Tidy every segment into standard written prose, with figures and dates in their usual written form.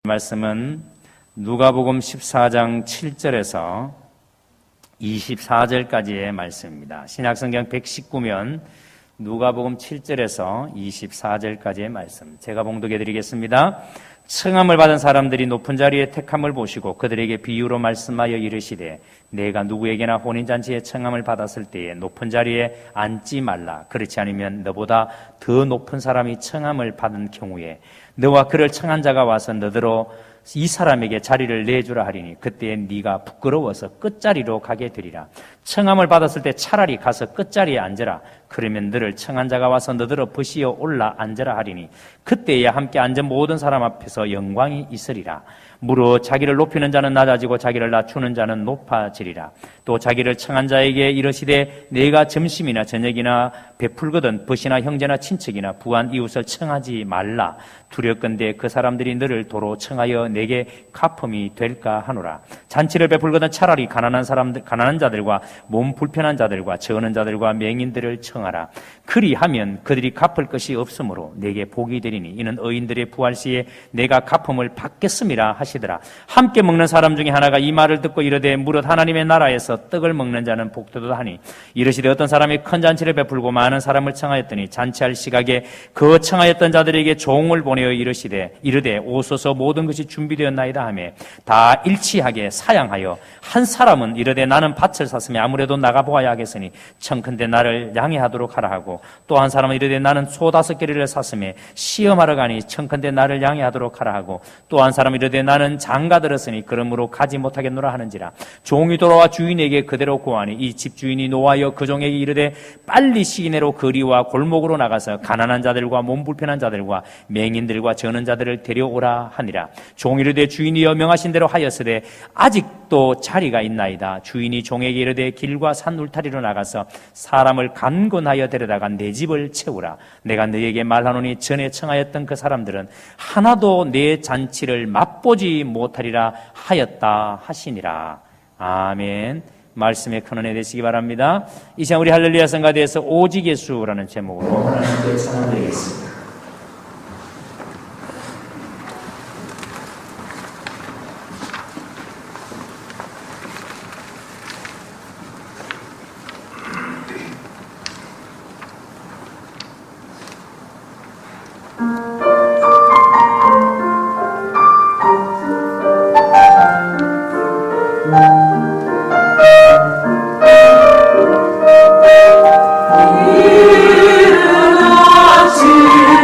말씀은 누가복음 14장 7절에서 24절까지의 말씀입니다. 신약성경 119면 누가복음 7절에서 24절까지의 말씀 제가 봉독해 드리겠습니다. 청함을 받은 사람들이 높은 자리에 택함을 보시고 그들에게 비유로 말씀하여 이르시되 내가 누구에게나 혼인잔치에 청함을 받았을 때에 높은 자리에 앉지 말라. 그렇지 않으면 너보다 더 높은 사람이 청함을 받은 경우에 너와 그를 청한 자가 와서 너더러 이 사람에게 자리를 내주라 하리니 그때에 네가 부끄러워서 끝자리로 가게 되리라. 청함을 받았을 때 차라리 가서 끝자리에 앉으라. 그러면 너를 청한 자가 와서 너더러 버시어 올라 앉으라 하리니 그때에 함께 앉은 모든 사람 앞에서 영광이 있으리라. 무릇 자기를 높이는 자는 낮아지고 자기를 낮추는 자는 높아지리라. 또 자기를 청한 자에게 이르시되 내가 점심이나 저녁이나 베풀거든 벗이나 형제나 친척이나 부한 이웃을 청하지 말라. 두렵건대 그 사람들이 너를 도로 청하여 내게 갚음이 될까 하노라. 잔치를 베풀거든 차라리 가난한 자들과 몸 불편한 자들과 저는 자들과 맹인들을 청하라. 그리하면 그들이 갚을 것이 없으므로 내게 복이 되리니 이는 의인들의 부활 시에 내가 갚음을 받겠음이라 하시더라. 함께 먹는 사람 중에 하나가 이 말을 듣고 이르되 무릇 하나님의 나라에서 떡을 먹는 자는 복되도다 하니 이르시되 어떤 사람이 큰 잔치를 베풀고 많은 사람을 청하였더니 잔치할 시각에 그 청하였던 자들에게 종을 보내어 이르되 오소서 모든 것이 준비되었나이다 하며 다 일치하게 사양하여 한 사람은 이르되 나는 밭을 샀으며 아무래도 나가보아야 하겠으니 청컨대 나를 양해하도록 하라 하고 또 한 사람은 이르되 나는 소 5개를 샀으며 시험하러 가니 청컨대 나를 양해하도록 하라 하고 또 한 사람은 이르되 나는 장가 들었으니 그러므로 가지 못하겠노라 하는지라. 종이 돌아와 주인에게 그대로 고하니 이 집주인이 노하여 그 종에게 이르되 빨리 시내로 거리와 골목으로 나가서 가난한 자들과 몸 불편한 자들과 맹인들과 저는 자들을 데려오라 하니라. 종이 이르되 주인이여 명하신 대로 하였으되 아직도 자리가 있나이다. 주인이 종에게 이르되 길과 산 울타리로 나가서 사람을 간건하여 데려다가 내 집을 채우라. 내가 너에게 말하노니 전에 청하였던 그 사람들은 하나도 내 잔치를 맛보지 못하리라 하였다 하시니라. 아멘. 말씀에 큰 은혜 되시기 바랍니다. 이 시간 우리 할렐루야 성가대에서 오직 예수라는 제목으로 하나님께 찬양드리겠습니다. 일어나지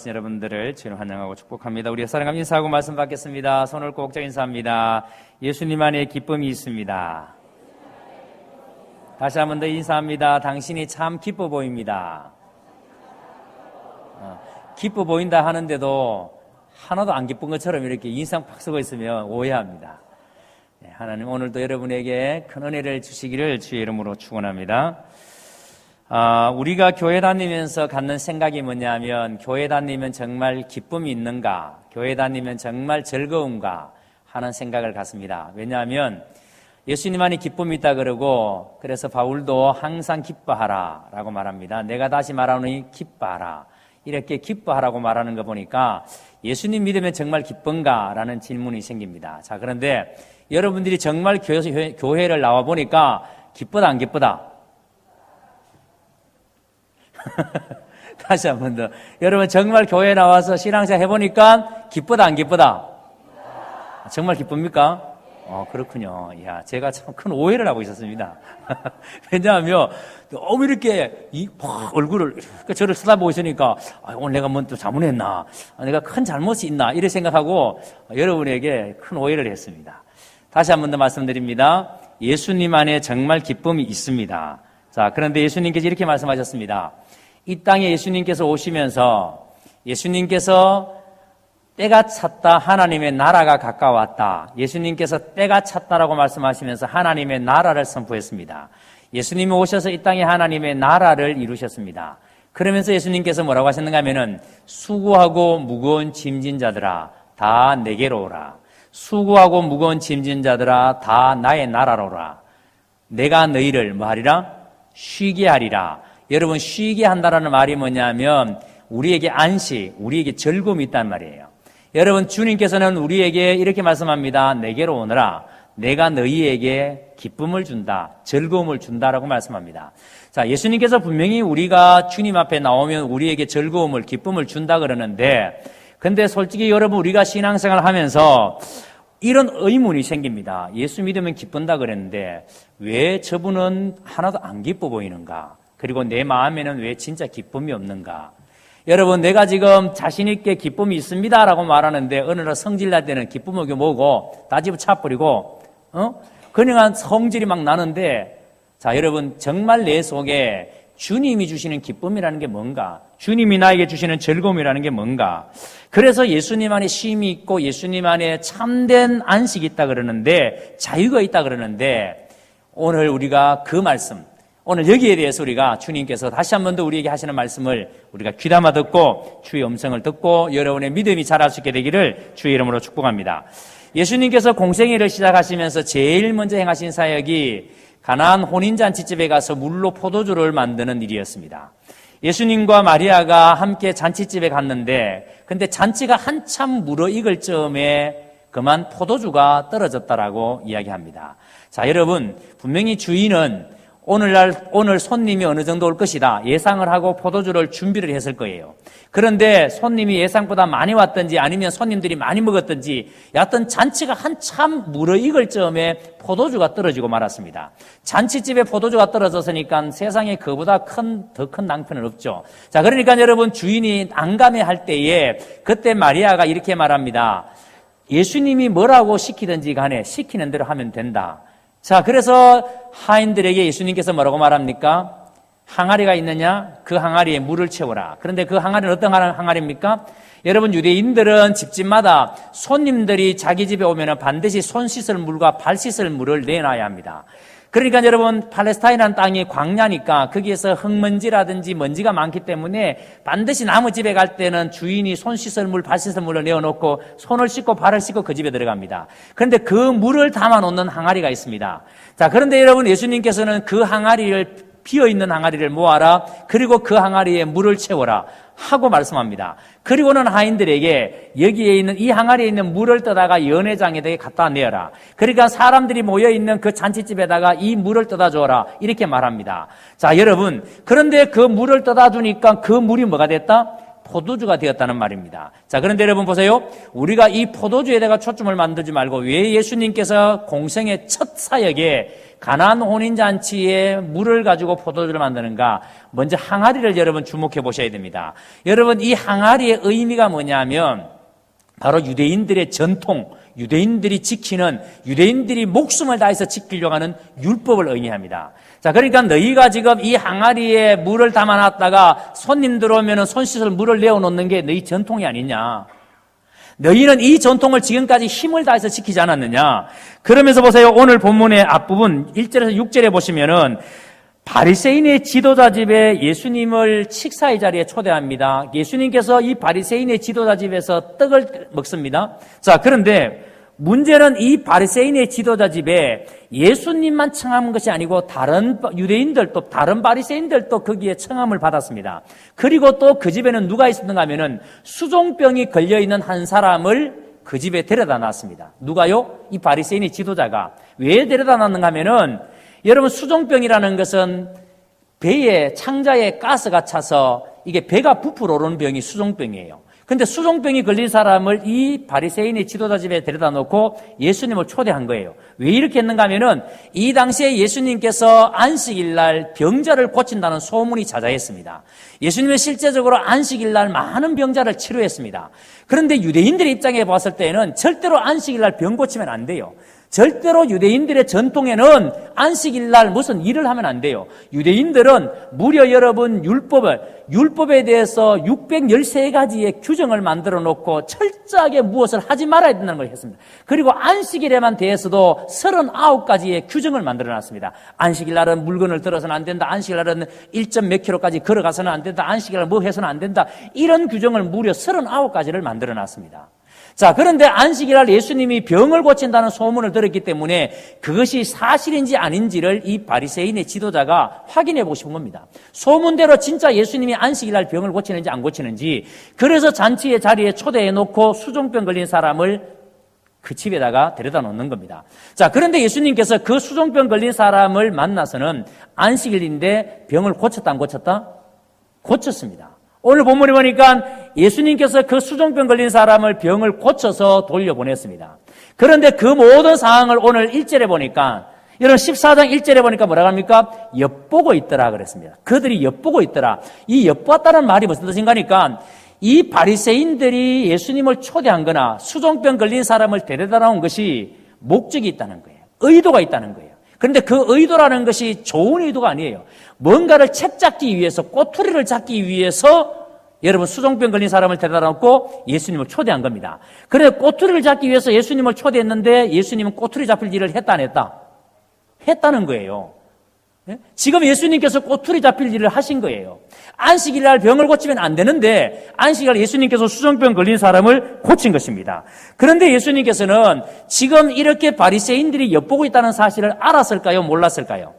나오신 여러분들을 주님 환영하고 축복합니다. 우리 사랑하며 인사하고 말씀 받겠습니다. 손을 꼭 잡고 인사합니다. 예수님 안에 기쁨이 있습니다. 다시 한 번 더 인사합니다. 당신이 참 기뻐 보입니다. 기뻐 보인다 하는데도 하나도 안 기쁜 것처럼 이렇게 인상 팍 쓰고 있으면 오해합니다. 하나님 오늘도 여러분에게 큰 은혜를 주시기를 주의 이름으로 축원합니다. 우리가 교회 다니면서 갖는 생각이 뭐냐면 교회 다니면 정말 기쁨이 있는가, 교회 다니면 정말 즐거운가 하는 생각을 갖습니다. 왜냐하면 예수님 안에 기쁨이 있다 그러고, 그래서 바울도 항상 기뻐하라 라고 말합니다. 내가 다시 말하노니 기뻐하라, 이렇게 기뻐하라고 말하는 거 보니까 예수님 믿으면 정말 기쁜가 라는 질문이 생깁니다. 자, 그런데 여러분들이 정말 교회를 나와 보니까 기쁘다 안 기쁘다? 다시 한 번 더. 여러분 정말 교회에 나와서 신앙생활 해보니까 기쁘다 안 기쁘다? 정말 기쁩니까? 그렇군요. 야, 제가 참 큰 오해를 하고 있었습니다. 왜냐하면 너무 이렇게 얼굴을 저를 쳐다보고 있으니까 오늘 내가 뭐 또 잘못했나, 내가 큰 잘못이 있나 이렇게 생각하고 여러분에게 큰 오해를 했습니다. 다시 한 번 더 말씀드립니다. 예수님 안에 정말 기쁨이 있습니다. 자, 그런데 예수님께서 이렇게 말씀하셨습니다. 이 땅에 예수님께서 오시면서 예수님께서 때가 찼다, 하나님의 나라가 가까웠다. 예수님께서 때가 찼다라고 말씀하시면서 하나님의 나라를 선포했습니다. 예수님이 오셔서 이 땅에 하나님의 나라를 이루셨습니다. 그러면서 예수님께서 뭐라고 하셨는가 하면은 수고하고 무거운 짐진 자들아 다 내게로 오라. 수고하고 무거운 짐진 자들아 다 나의 나라로 오라. 내가 너희를 뭐 하리라? 쉬게 하리라. 여러분 쉬게 한다라는 말이 뭐냐면 우리에게 안식, 우리에게 즐거움이 있단 말이에요. 여러분 주님께서는 우리에게 이렇게 말씀합니다. 내게로 오너라. 내가 너희에게 기쁨을 준다, 즐거움을 준다라고 말씀합니다. 자, 예수님께서 분명히 우리가 주님 앞에 나오면 우리에게 즐거움을, 기쁨을 준다 그러는데, 근데 솔직히 여러분 우리가 신앙생활을 하면서 이런 의문이 생깁니다. 예수 믿으면 기쁜다 그랬는데 왜 저분은 하나도 안 기뻐 보이는가? 그리고 내 마음에는 왜 진짜 기쁨이 없는가? 여러분 내가 지금 자신 있게 기쁨이 있습니다라고 말하는데 어느 날 성질 날 때는 기쁨이 뭐고 다 집어차버리고 그냥 성질이 막 나는데, 자 여러분 정말 내 속에 주님이 주시는 기쁨이라는 게 뭔가, 주님이 나에게 주시는 즐거움이라는 게 뭔가. 그래서 예수님 안에 쉼이 있고 예수님 안에 참된 안식이 있다 그러는데, 자유가 있다 그러는데, 오늘 우리가 그 말씀, 오늘 여기에 대해서 우리가 주님께서 다시 한 번 더 우리에게 하시는 말씀을 우리가 귀담아 듣고 주의 음성을 듣고 여러분의 믿음이 자랄 수 있게 되기를 주의 이름으로 축복합니다. 예수님께서 공생애를 시작하시면서 제일 먼저 행하신 사역이 가나안 혼인잔치집에 가서 물로 포도주를 만드는 일이었습니다. 예수님과 마리아가 함께 잔치집에 갔는데, 근데 잔치가 한참 무르익을 즈음에 그만 포도주가 떨어졌다라고 이야기합니다. 자, 여러분 분명히 주인은 오늘 손님이 어느 정도 올 것이다 예상을 하고 포도주를 준비를 했을 거예요. 그런데 손님이 예상보다 많이 왔든지 아니면 손님들이 많이 먹었든지 여하튼 잔치가 한참 무르익을 즈음에 포도주가 떨어지고 말았습니다. 잔치집에 포도주가 떨어졌으니까 세상에 그보다 더 큰 낭패는 없죠. 자, 그러니까 여러분 주인이 난감해할 때에 그때 마리아가 이렇게 말합니다. 예수님이 뭐라고 시키든지 간에 시키는 대로 하면 된다. 자, 그래서 하인들에게 예수님께서 뭐라고 말합니까? 항아리가 있느냐? 그 항아리에 물을 채워라. 그런데 그 항아리는 어떤 항아리입니까? 여러분 유대인들은 집집마다 손님들이 자기 집에 오면 반드시 손 씻을 물과 발 씻을 물을 내놔야 합니다. 그러니까 여러분 팔레스타인이라는 땅이 광야니까 거기에서 흙먼지라든지 먼지가 많기 때문에 반드시 남의 집에 갈 때는 주인이 손 씻을 물, 발 씻을 물을 내어놓고 손을 씻고 발을 씻고 그 집에 들어갑니다. 그런데 그 물을 담아놓는 항아리가 있습니다. 자, 그런데 여러분 예수님께서는 그 항아리를, 비어있는 항아리를 모아라. 그리고 그 항아리에 물을 채워라 하고 말씀합니다. 그리고는 하인들에게 여기에 있는 이 항아리에 있는 물을 떠다가 연회장에다가 갖다 내어라. 그러니까 사람들이 모여있는 그 잔치집에다가 이 물을 떠다 줘라 이렇게 말합니다. 자, 여러분 그런데 그 물을 떠다 주니까 그 물이 뭐가 됐다? 포도주가 되었다는 말입니다. 자, 그런데 여러분 보세요. 우리가 이 포도주에다가 초점을 만들지 말고 왜 예수님께서 공생의 첫 사역에 가나안 혼인잔치에 물을 가지고 포도주를 만드는가? 먼저 항아리를 여러분 주목해 보셔야 됩니다. 여러분, 이 항아리의 의미가 뭐냐면 바로 유대인들의 전통, 유대인들이 지키는, 유대인들이 목숨을 다해서 지키려고 하는 율법을 의미합니다. 자, 그러니까 너희가 지금 이 항아리에 물을 담아놨다가 손님 들어오면 손 씻을 물을 내어놓는 게 너희 전통이 아니냐. 너희는 이 전통을 지금까지 힘을 다해서 지키지 않았느냐. 그러면서 보세요. 오늘 본문의 앞부분 1절에서 6절에 보시면은 바리새인의 지도자 집에 예수님을 식사의 자리에 초대합니다. 예수님께서 이 바리새인의 지도자 집에서 떡을 먹습니다. 자, 그런데 문제는 이 바리새인의 지도자 집에 예수님만 청함한 것이 아니고 다른 유대인들도, 다른 바리새인들도 거기에 청함을 받았습니다. 그리고 또 그 집에는 누가 있었는가 하면은 수종병이 걸려있는 한 사람을 그 집에 데려다 놨습니다. 누가요? 이 바리새인의 지도자가. 왜 데려다 놨는가 하면은 여러분, 수종병이라는 것은 배에, 창자에 가스가 차서 이게 배가 부풀어 오르는 병이 수종병이에요. 근데 수종병이 걸린 사람을 이 바리새인의 지도자 집에 데려다 놓고 예수님을 초대한 거예요. 왜 이렇게 했는가 하면은 이 당시에 예수님께서 안식일 날 병자를 고친다는 소문이 자자했습니다. 예수님은 실제적으로 안식일 날 많은 병자를 치료했습니다. 그런데 유대인들의 입장에 봤을 때는 절대로 안식일 날 병 고치면 안 돼요. 절대로 유대인들의 전통에는 안식일 날 무슨 일을 하면 안 돼요. 유대인들은 무려 여러분 율법에 대해서 613가지의 규정을 만들어 놓고 철저하게 무엇을 하지 말아야 된다는 걸 했습니다. 그리고 안식일에만 대해서도 39가지의 규정을 만들어 놨습니다. 안식일 날은 물건을 들어서는 안 된다. 안식일 날은 1점 몇 킬로까지 걸어가서는 안 된다. 안식일 날 뭐 해서는 안 된다. 이런 규정을 무려 39가지를 만들어 놨습니다. 자, 그런데 안식일날 예수님이 병을 고친다는 소문을 들었기 때문에 그것이 사실인지 아닌지를 이 바리새인의 지도자가 확인해 보고 싶은 겁니다. 소문대로 진짜 예수님이 안식일날 병을 고치는지 안 고치는지. 그래서 잔치의 자리에 초대해 놓고 수종병 걸린 사람을 그 집에다가 데려다 놓는 겁니다. 자, 그런데 예수님께서 그 수종병 걸린 사람을 만나서는 안식일인데 병을 고쳤다 안 고쳤다? 고쳤습니다. 오늘 본문에 보니까 예수님께서 그 수종병 걸린 사람을 병을 고쳐서 돌려보냈습니다. 그런데 그 모든 상황을 오늘 1절에 보니까, 여러분 14장 1절에 보니까 뭐라고 합니까? 엿보고 있더라 그랬습니다. 그들이 엿보고 있더라. 이 엿봤다는 말이 무슨 뜻인가 하니까 이 바리새인들이 예수님을 초대한 거나 수종병 걸린 사람을 데려다 놓은 것이 목적이 있다는 거예요. 의도가 있다는 거예요. 그런데 그 의도라는 것이 좋은 의도가 아니에요. 뭔가를 책잡기 위해서, 꼬투리를 잡기 위해서 여러분 수종병 걸린 사람을 데려다 놓고 예수님을 초대한 겁니다. 그런데 꼬투리를 잡기 위해서 예수님을 초대했는데 예수님은 꼬투리 잡힐 일을 했다 안 했다? 했다는 거예요. 지금 예수님께서 꼬투리 잡힐 일을 하신 거예요. 안식일 날 병을 고치면 안 되는데 안식일 날 예수님께서 수종병 걸린 사람을 고친 것입니다. 그런데 예수님께서는 지금 이렇게 바리새인들이 엿보고 있다는 사실을 알았을까요? 몰랐을까요?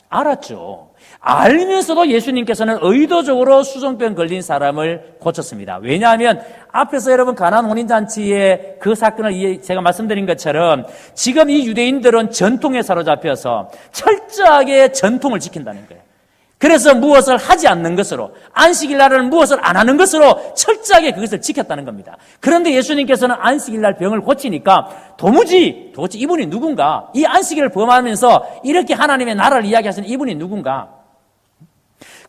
알았죠. 알면서도 예수님께서는 의도적으로 수종병 걸린 사람을 고쳤습니다. 왜냐하면 앞에서 여러분 가나안 혼인잔치의 그 사건을 제가 말씀드린 것처럼 지금 이 유대인들은 전통에 사로잡혀서 철저하게 전통을 지킨다는 거예요. 그래서 무엇을 하지 않는 것으로, 안식일 날은 무엇을 안 하는 것으로 철저하게 그것을 지켰다는 겁니다. 그런데 예수님께서는 안식일 날 병을 고치니까 도무지 이분이 누군가, 이 안식일을 범하면서 이렇게 하나님의 나라를 이야기하시는 이분이 누군가.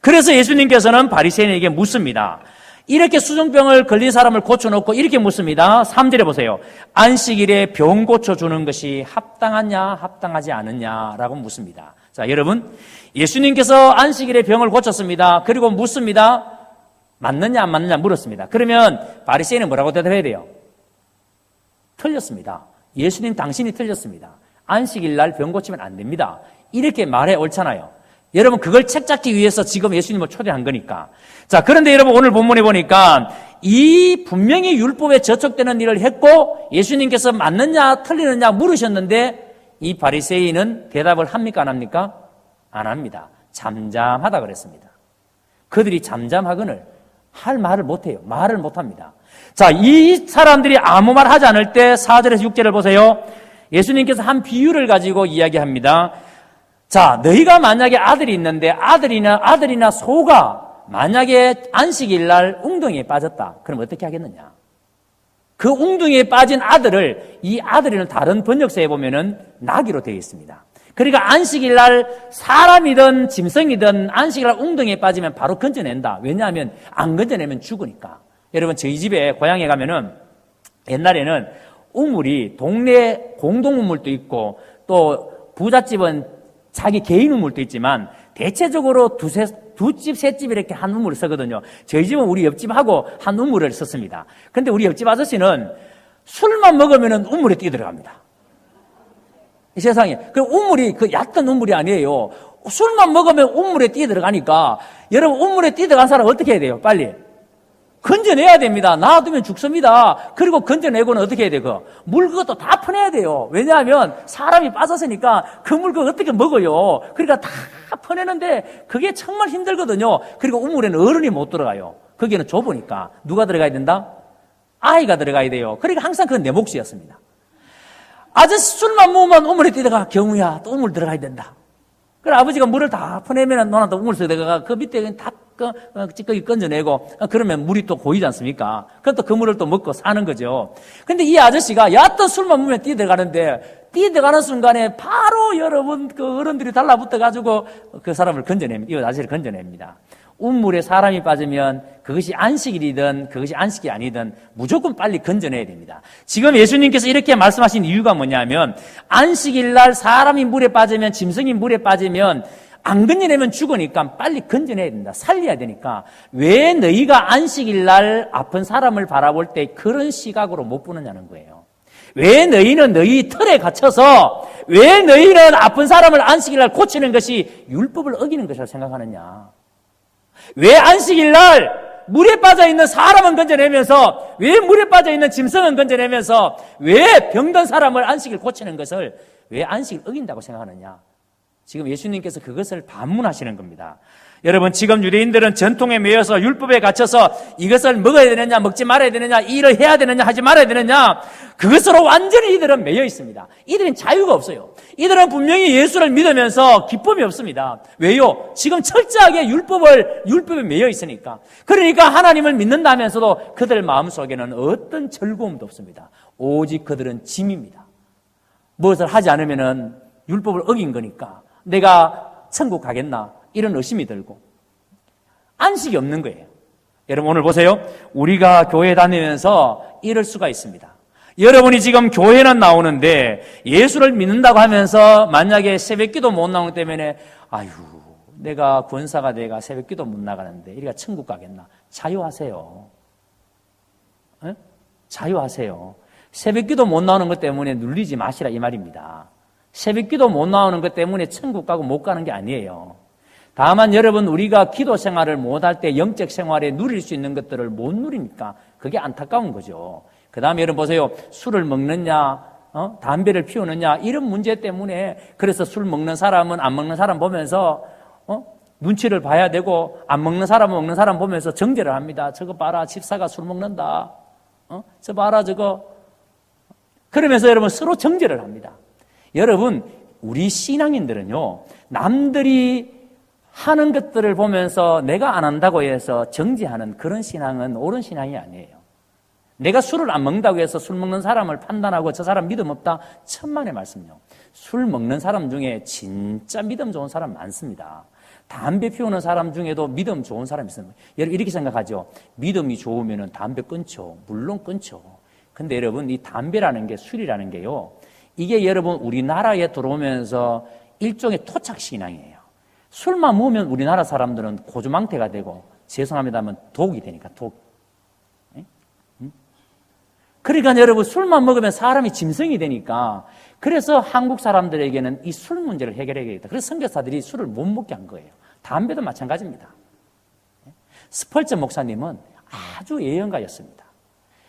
그래서 예수님께서는 바리새인에게 묻습니다. 이렇게 수종병을 걸린 사람을 고쳐놓고 이렇게 묻습니다. 3절에 보세요. 안식일에 병 고쳐주는 것이 합당하냐 합당하지 않느냐라고 묻습니다. 자, 여러분, 예수님께서 안식일에 병을 고쳤습니다. 그리고 묻습니다. 맞느냐 안 맞느냐 물었습니다. 그러면 바리새인은 뭐라고 대답해야 돼요? 틀렸습니다. 예수님 당신이 틀렸습니다. 안식일 날 병 고치면 안 됩니다. 이렇게 말해 옳잖아요. 여러분, 그걸 책잡기 위해서 지금 예수님을 초대한 거니까. 자, 그런데 여러분 오늘 본문에 보니까 이 분명히 율법에 저촉되는 일을 했고 예수님께서 맞느냐 틀리느냐 물으셨는데 이 바리새인은 대답을 합니까 안 합니까? 안 합니다. 잠잠하다 그랬습니다. 그들이 잠잠하거늘 할 말을 못해요. 말을 못합니다. 자, 이 사람들이 아무 말 하지 않을 때 4절에서 6절을 보세요. 예수님께서 한 비유를 가지고 이야기합니다. 자, 너희가 만약에 아들이 있는데 아들이나 소가 만약에 안식일 날 웅덩이에 빠졌다. 그럼 어떻게 하겠느냐? 그 웅덩이에 빠진 아들을, 이 아들은 다른 번역서에 보면은 나귀로 되어 있습니다. 그러니까 안식일 날 사람이든 짐승이든 안식일 날 웅덩이에 빠지면 바로 건져낸다. 왜냐하면 안 건져내면 죽으니까. 여러분, 저희 집에 고향에 가면은 옛날에는 우물이 동네 공동 우물도 있고 또 부잣집은 자기 개인 우물도 있지만 대체적으로 두 집, 세 집 이렇게 한 우물을 쓰거든요. 저희 집은 우리 옆집하고 한 우물을 썼습니다. 근데 우리 옆집 아저씨는 술만 먹으면 우물에 뛰어들어갑니다. 이 세상에. 그 우물이 그 얕은 우물이 아니에요. 술만 먹으면 우물에 뛰어들어가니까 여러분, 우물에 뛰어들어간 사람 어떻게 해야 돼요? 빨리 건져내야 됩니다. 놔두면 죽습니다. 그리고 건져내고는 어떻게 해야 돼요? 물 그것도 다 퍼내야 돼요. 왜냐하면 사람이 빠졌으니까 그 물 그거 어떻게 먹어요? 그러니까 다 퍼내는데 그게 정말 힘들거든요. 그리고 우물에는 어른이 못 들어가요. 거기는 좁으니까. 누가 들어가야 된다? 아이가 들어가야 돼요. 그러니까 항상 그건 내 몫이었습니다. 아저씨 술만 먹으면 우물에 뛰다가 경우야 또 우물 들어가야 된다. 그래 아버지가 물을 다 퍼내면 너는 또 우물 속에 들어가 그 밑에 다 찌꺼기 건져내고 그러면 물이 또 고이지 않습니까? 그럼 또 그 물을 또 먹고 사는 거죠. 근데 이 아저씨가 얕은 술만 먹으면 뛰어들어가는데 뛰어들어가는 순간에 바로 여러분 그 어른들이 달라붙어가지고 그 사람을 건져냅니다. 이 아저씨를 건져냅니다. 우물에 사람이 빠지면 그것이 안식일이든 그것이 안식이 아니든 무조건 빨리 건져내야 됩니다. 지금 예수님께서 이렇게 말씀하신 이유가 뭐냐면 안식일 날 사람이 물에 빠지면 짐승이 물에 빠지면 안 건져내면 죽으니까 빨리 건져내야 된다. 살려야 되니까 왜 너희가 안식일 날 아픈 사람을 바라볼 때 그런 시각으로 못 보느냐는 거예요. 왜 너희는 너희 틀에 갇혀서 왜 너희는 아픈 사람을 안식일 날 고치는 것이 율법을 어기는 것이라고 생각하느냐. 왜 안식일 날 물에 빠져 있는 사람은 건져내면서 왜 물에 빠져 있는 짐승은 건져내면서 왜 병든 사람을 안식일 고치는 것을 왜 안식일 어긴다고 생각하느냐. 지금 예수님께서 그것을 반문하시는 겁니다. 여러분 지금 유대인들은 전통에 매여서 율법에 갇혀서 이것을 먹어야 되느냐 먹지 말아야 되느냐 이 일을 해야 되느냐 하지 말아야 되느냐 그것으로 완전히 이들은 매여 있습니다. 이들은 자유가 없어요. 이들은 분명히 예수를 믿으면서 기쁨이 없습니다. 왜요? 지금 철저하게 율법에 매여 있으니까. 그러니까 하나님을 믿는다면서도 그들 마음속에는 어떤 즐거움도 없습니다. 오직 그들은 짐입니다. 무엇을 하지 않으면은 율법을 어긴 거니까 내가 천국 가겠나 이런 의심이 들고 안식이 없는 거예요. 여러분 오늘 보세요. 우리가 교회 다니면서 이럴 수가 있습니다. 여러분이 지금 교회는 나오는데 예수를 믿는다고 하면서 만약에 새벽기도 못 나오기 때문에 아유 내가 권사가 내가 새벽기도 못 나가는데 이리가 천국 가겠나. 자유하세요. 에? 자유하세요. 새벽기도 못 나오는 것 때문에 눌리지 마시라 이 말입니다. 새벽기도 못 나오는 것 때문에 천국 가고 못 가는 게 아니에요. 다만 여러분 우리가 기도 생활을 못할 때 영적 생활에 누릴 수 있는 것들을 못 누리니까 그게 안타까운 거죠. 그 다음에 여러분 보세요. 술을 먹느냐 담배를 피우느냐 이런 문제 때문에 그래서 술 먹는 사람은 안 먹는 사람 보면서 눈치를 봐야 되고 안 먹는 사람은 먹는 사람 보면서 정죄를 합니다. 저거 봐라 집사가 술 먹는다. 저 봐라 저거. 그러면서 여러분 서로 정죄를 합니다. 여러분 우리 신앙인들은요 남들이 하는 것들을 보면서 내가 안 한다고 해서 정죄하는 그런 신앙은 옳은 신앙이 아니에요. 내가 술을 안 먹는다고 해서 술 먹는 사람을 판단하고 저 사람 믿음 없다. 천만의 말씀요. 술 먹는 사람 중에 진짜 믿음 좋은 사람 많습니다. 담배 피우는 사람 중에도 믿음 좋은 사람이 있습니다. 여러분 이렇게 생각하죠. 믿음이 좋으면 담배 끊죠. 물론 끊죠. 근데 여러분 이 담배라는 게 술이라는 게요. 이게 여러분 우리나라에 들어오면서 일종의 토착 신앙이에요. 술만 먹으면 우리나라 사람들은 고주망태가 되고 죄송합니다만 독이 되니까 독. 그러니까 여러분 술만 먹으면 사람이 짐승이 되니까 그래서 한국 사람들에게는 이 술 문제를 해결해야겠다. 그래서 선교사들이 술을 못 먹게 한 거예요. 담배도 마찬가지입니다. 스펄전 목사님은 아주 예언가였습니다.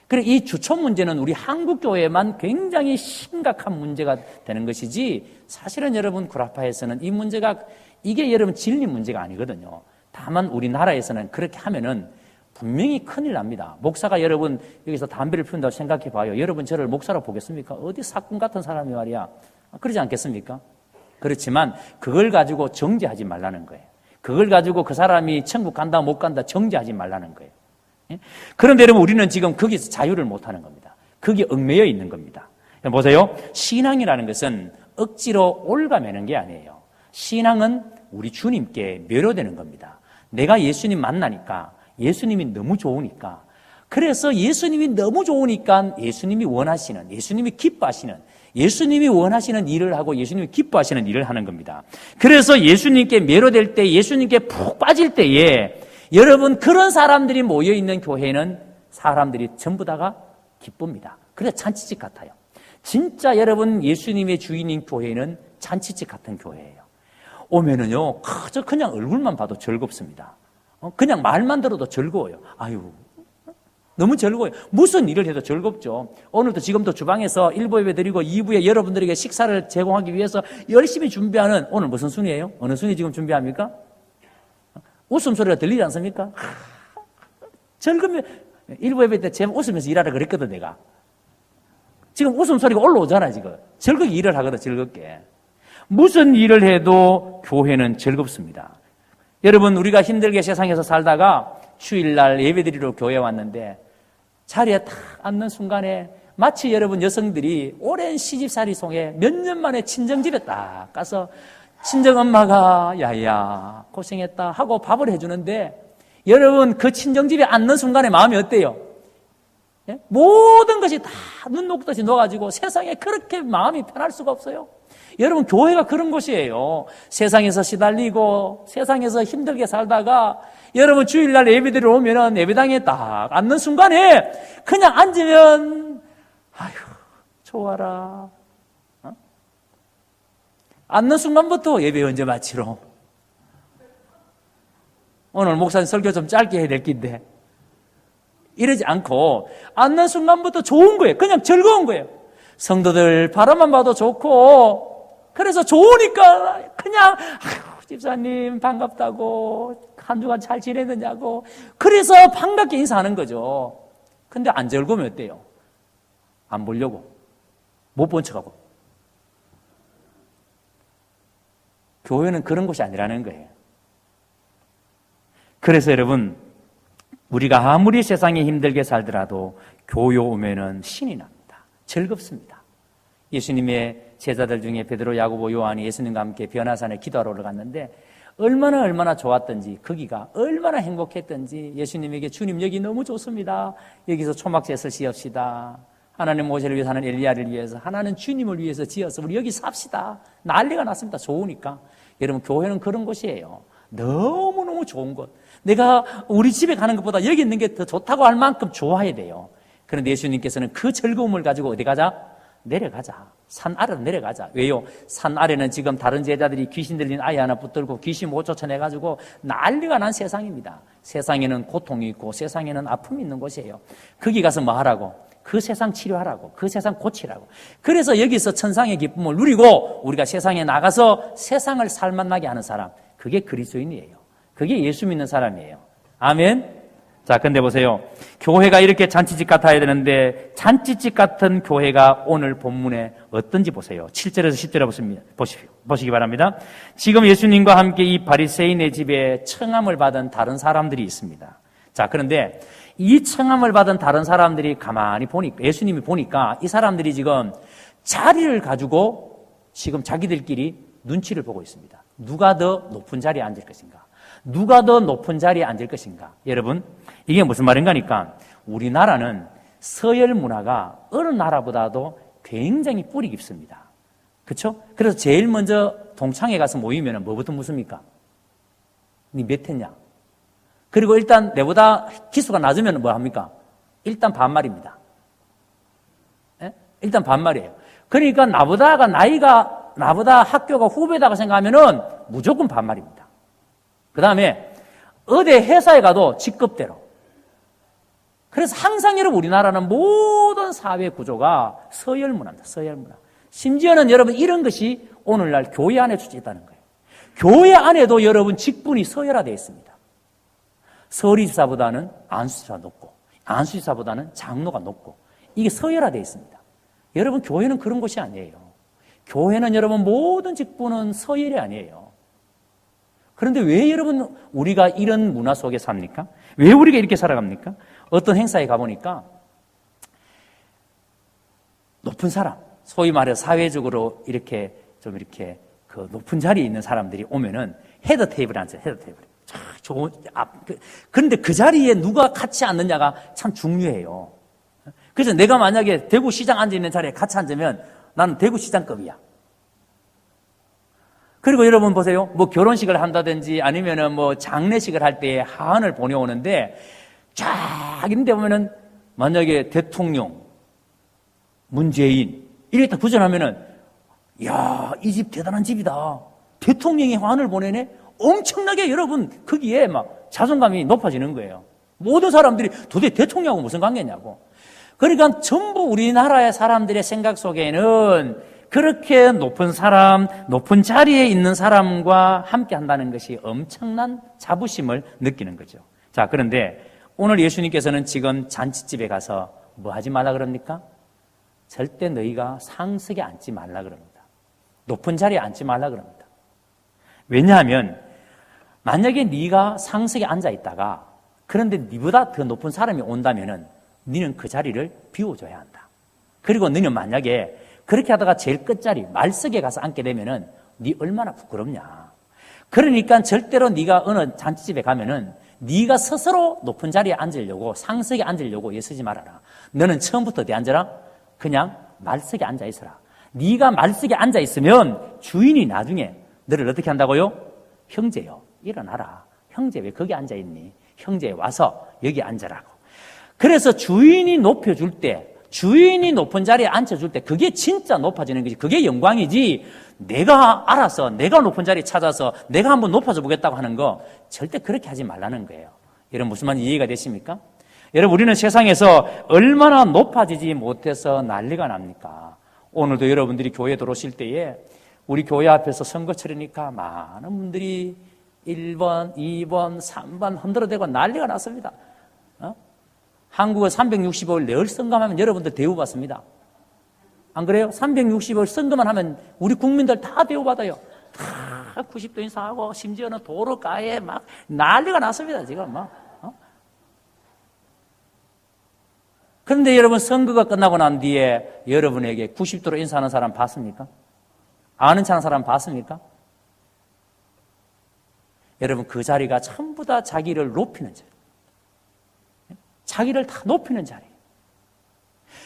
그리고 이 주촌 문제는 우리 한국 교회만 굉장히 심각한 문제가 되는 것이지 사실은 여러분 구라파에서는 이 문제가 이게 여러분 진리 문제가 아니거든요. 다만 우리나라에서는 그렇게 하면은 분명히 큰일 납니다. 목사가 여러분 여기서 담배를 피운다고 생각해 봐요. 여러분 저를 목사로 보겠습니까? 어디 사꾼 같은 사람이 말이야. 그러지 않겠습니까? 그렇지만 그걸 가지고 정죄하지 말라는 거예요. 그걸 가지고 그 사람이 천국 간다 못 간다 정죄하지 말라는 거예요. 그런데 여러분 우리는 지금 거기서 자유를 못하는 겁니다. 거기에 얽매여 있는 겁니다. 보세요. 신앙이라는 것은 억지로 올가매는 게 아니에요. 신앙은 우리 주님께 매료되는 겁니다. 내가 예수님 만나니까 예수님이 너무 좋으니까 그래서 예수님이 너무 좋으니까 예수님이 원하시는 예수님이 기뻐하시는 예수님이 원하시는 일을 하고 예수님이 기뻐하시는 일을 하는 겁니다. 그래서 예수님께 매료될 때 예수님께 푹 빠질 때에 여러분 그런 사람들이 모여있는 교회는 사람들이 전부 다가 기쁩니다. 그래서 잔치집 같아요. 진짜 여러분 예수님의 주인인 교회는 잔치집 같은 교회예요. 오면은요 그냥 얼굴만 봐도 즐겁습니다. 그냥 말만 들어도 즐거워요. 아유 너무 즐거워요. 무슨 일을 해도 즐겁죠. 오늘도 지금도 주방에서 1부 예배 드리고 2부에 여러분들에게 식사를 제공하기 위해서 열심히 준비하는 오늘 무슨 순위예요? 어느 순위 지금 준비합니까? 웃음소리가 들리지 않습니까? 즐거우면 1부 예배 때 제가 웃으면서 일하라 그랬거든 내가. 지금 웃음소리가 올라오잖아 지금. 즐겁게 일을 하거든 즐겁게. 무슨 일을 해도 교회는 즐겁습니다. 여러분 우리가 힘들게 세상에서 살다가 주일날 예배드리러 교회에 왔는데 자리에 딱 앉는 순간에 마치 여러분 여성들이 오랜 시집살이 속에 몇 년 만에 친정집에 딱 가서 친정엄마가 야야 고생했다 하고 밥을 해주는데 여러분 그 친정집에 앉는 순간에 마음이 어때요? 예? 모든 것이 다 눈 녹듯이 녹아지고 세상에 그렇게 마음이 편할 수가 없어요. 여러분 교회가 그런 곳이에요. 세상에서 시달리고 세상에서 힘들게 살다가 여러분 주일날 예배드리러 오면은 예배당에 딱 앉는 순간에 그냥 앉으면 아휴 좋아라. 앉는 순간부터 예배 언제 마치러? 오늘 목사님 설교 좀 짧게 해야 될 긴데 이러지 않고 앉는 순간부터 좋은 거예요. 그냥 즐거운 거예요. 성도들 바라만 봐도 좋고 그래서 좋으니까 그냥 아유, 집사님 반갑다고 한 주간 잘 지내느냐고 그래서 반갑게 인사하는 거죠. 근데 안 즐거우면 어때요? 안 보려고 못 본 척하고. 교회는 그런 곳이 아니라는 거예요. 그래서 여러분 우리가 아무리 세상에 힘들게 살더라도 교회 오면은 신이 납니다. 즐겁습니다. 예수님의 제자들 중에 베드로, 야고보, 요한이 예수님과 함께 변화산에 기도하러 올라갔는데 얼마나 좋았던지 거기가 얼마나 행복했던지 예수님에게 주님 여기 너무 좋습니다. 여기서 초막zet을 지읍시다. 하나님 모세를 위해서 하는 엘리야를 위해서 하나는 주님을 위해서 지어서 우리 여기 삽시다. 난리가 났습니다. 좋으니까. 여러분 교회는 그런 곳이에요. 너무너무 좋은 곳. 내가 우리 집에 가는 것보다 여기 있는 게 더 좋다고 할 만큼 좋아야 돼요. 그런데 예수님께서는 그 즐거움을 가지고 어디 가자? 내려가자. 산 아래로 내려가자. 왜요? 산 아래는 지금 다른 제자들이 귀신 들린 아이 하나 붙들고 귀신 못 쫓아내가지고 난리가 난 세상입니다. 세상에는 고통이 있고 세상에는 아픔이 있는 곳이에요. 거기 가서 뭐 하라고? 그 세상 치료하라고. 그 세상 고치라고. 그래서 여기서 천상의 기쁨을 누리고 우리가 세상에 나가서 세상을 살맛나게 하는 사람. 그게 그리스도인이에요. 그게 예수 믿는 사람이에요. 아멘. 자, 근데 보세요. 교회가 이렇게 잔치집 같아야 되는데 잔치집 같은 교회가 오늘 본문에 어떤지 보세요. 7절에서 10절에 보시기 바랍니다. 지금 예수님과 함께 이 바리새인의 집에 청함을 받은 다른 사람들이 있습니다. 자, 그런데 이 청함을 받은 다른 사람들이 가만히 보니까 예수님이 보니까 이 사람들이 지금 자리를 가지고 지금 자기들끼리 눈치를 보고 있습니다. 누가 더 높은 자리에 앉을 것인가? 누가 더 높은 자리에 앉을 것인가? 여러분, 이게 무슨 말인가니까 우리나라는 서열 문화가 어느 나라보다도 굉장히 뿌리 깊습니다. 그렇죠? 그래서 제일 먼저 동창회 가서 모이면 뭐부터 묻습니까? 니 몇 했냐? 그리고 일단 내보다 기수가 낮으면 뭐 합니까? 일단 반말입니다. 예? 일단 반말이에요. 그러니까 나보다 학교가 후배다고 생각하면은 무조건 반말입니다. 그 다음에 어디 회사에 가도 직급대로. 그래서 항상 여러분 우리나라는 모든 사회 구조가 서열 문화입니다. 서열 문화. 심지어는 여러분 이런 것이 오늘날 교회 안에 주제있다는 거예요. 교회 안에도 여러분 직분이 서열화되어 있습니다. 서리사보다는 안수사가 높고 안수사보다는 장로가 높고 이게 서열화되어 있습니다. 여러분 교회는 그런 곳이 아니에요. 교회는 여러분 모든 직분은 서열이 아니에요. 그런데 왜 여러분 우리가 이런 문화 속에 삽니까? 왜 우리가 이렇게 살아갑니까? 어떤 행사에 가보니까 높은 사람, 소위 말해 사회적으로 이렇게 좀 이렇게 그 높은 자리에 있는 사람들이 오면은 헤드 테이블에 앉아요. 헤드 테이블에. 좋은 그런데 그 자리에 누가 같이 앉느냐가 참 중요해요. 그래서 내가 만약에 대구시장 앉아 있는 자리에 같이 앉으면 나는 대구시장급이야. 그리고 여러분 보세요. 뭐 결혼식을 한다든지 아니면은 뭐 장례식을 할 때 하안을 보내오는데 쫙 있는데 보면은 만약에 대통령, 문재인 이렇게 딱 부전하면은 야, 이 집 대단한 집이다. 대통령이 하안을 보내네? 엄청나게 여러분 거기에 막 자존감이 높아지는 거예요. 모든 사람들이 도대체 대통령하고 무슨 관계냐고. 그러니까 전부 우리나라의 사람들의 생각 속에는 그렇게 높은 사람, 높은 자리에 있는 사람과 함께 한다는 것이 엄청난 자부심을 느끼는 거죠. 자, 그런데 오늘 예수님께서는 지금 잔치집에 가서 뭐 하지 말라 그럽니까? 절대 너희가 상석에 앉지 말라 그럽니다. 높은 자리에 앉지 말라 그럽니다. 왜냐하면 만약에 네가 상석에 앉아 있다가 그런데 네보다 더 높은 사람이 온다면은 너는 그 자리를 비워줘야 한다. 그리고 너는 만약에 그렇게 하다가 제일 끝자리 말석에 가서 앉게 되면은 네 얼마나 부끄럽냐. 그러니까 절대로 네가 어느 잔치집에 가면은 네가 스스로 높은 자리에 앉으려고 상석에 앉으려고 애쓰지 말아라. 너는 처음부터 어디 앉아라? 그냥 말석에 앉아 있어라. 네가 말석에 앉아 있으면 주인이 나중에 너를 어떻게 한다고요? 형제요, 일어나라. 형제 왜 거기 앉아 있니? 형제 와서 여기 앉으라고. 그래서 주인이 높여줄 때, 주인이 높은 자리에 앉혀줄 때 그게 진짜 높아지는 거지. 그게 영광이지. 내가 알아서 내가 높은 자리에 찾아서 내가 한번 높아져 보겠다고 하는 거 절대 그렇게 하지 말라는 거예요. 여러분 무슨 말인지 이해가 되십니까? 여러분 우리는 세상에서 얼마나 높아지지 못해서 난리가 납니까? 오늘도 여러분들이 교회에 들어오실 때에 우리 교회 앞에서 선거철이니까 많은 분들이 1번, 2번, 3번 흔들어대고 난리가 났습니다. 한국어 365일 늘 선거하면 여러분들 대우받습니다. 안 그래요? 365일 선거만 하면 우리 국민들 다 대우받아요. 다 90도 인사하고 심지어는 도로가에 막 난리가 났습니다. 지금 막. 그런데 여러분 선거가 끝나고 난 뒤에 여러분에게 90도로 인사하는 사람 봤습니까? 아는 척하는 사람 봤습니까? 여러분 그 자리가 전부 다 자기를 높이는 자리. 자기를 다 높이는 자리.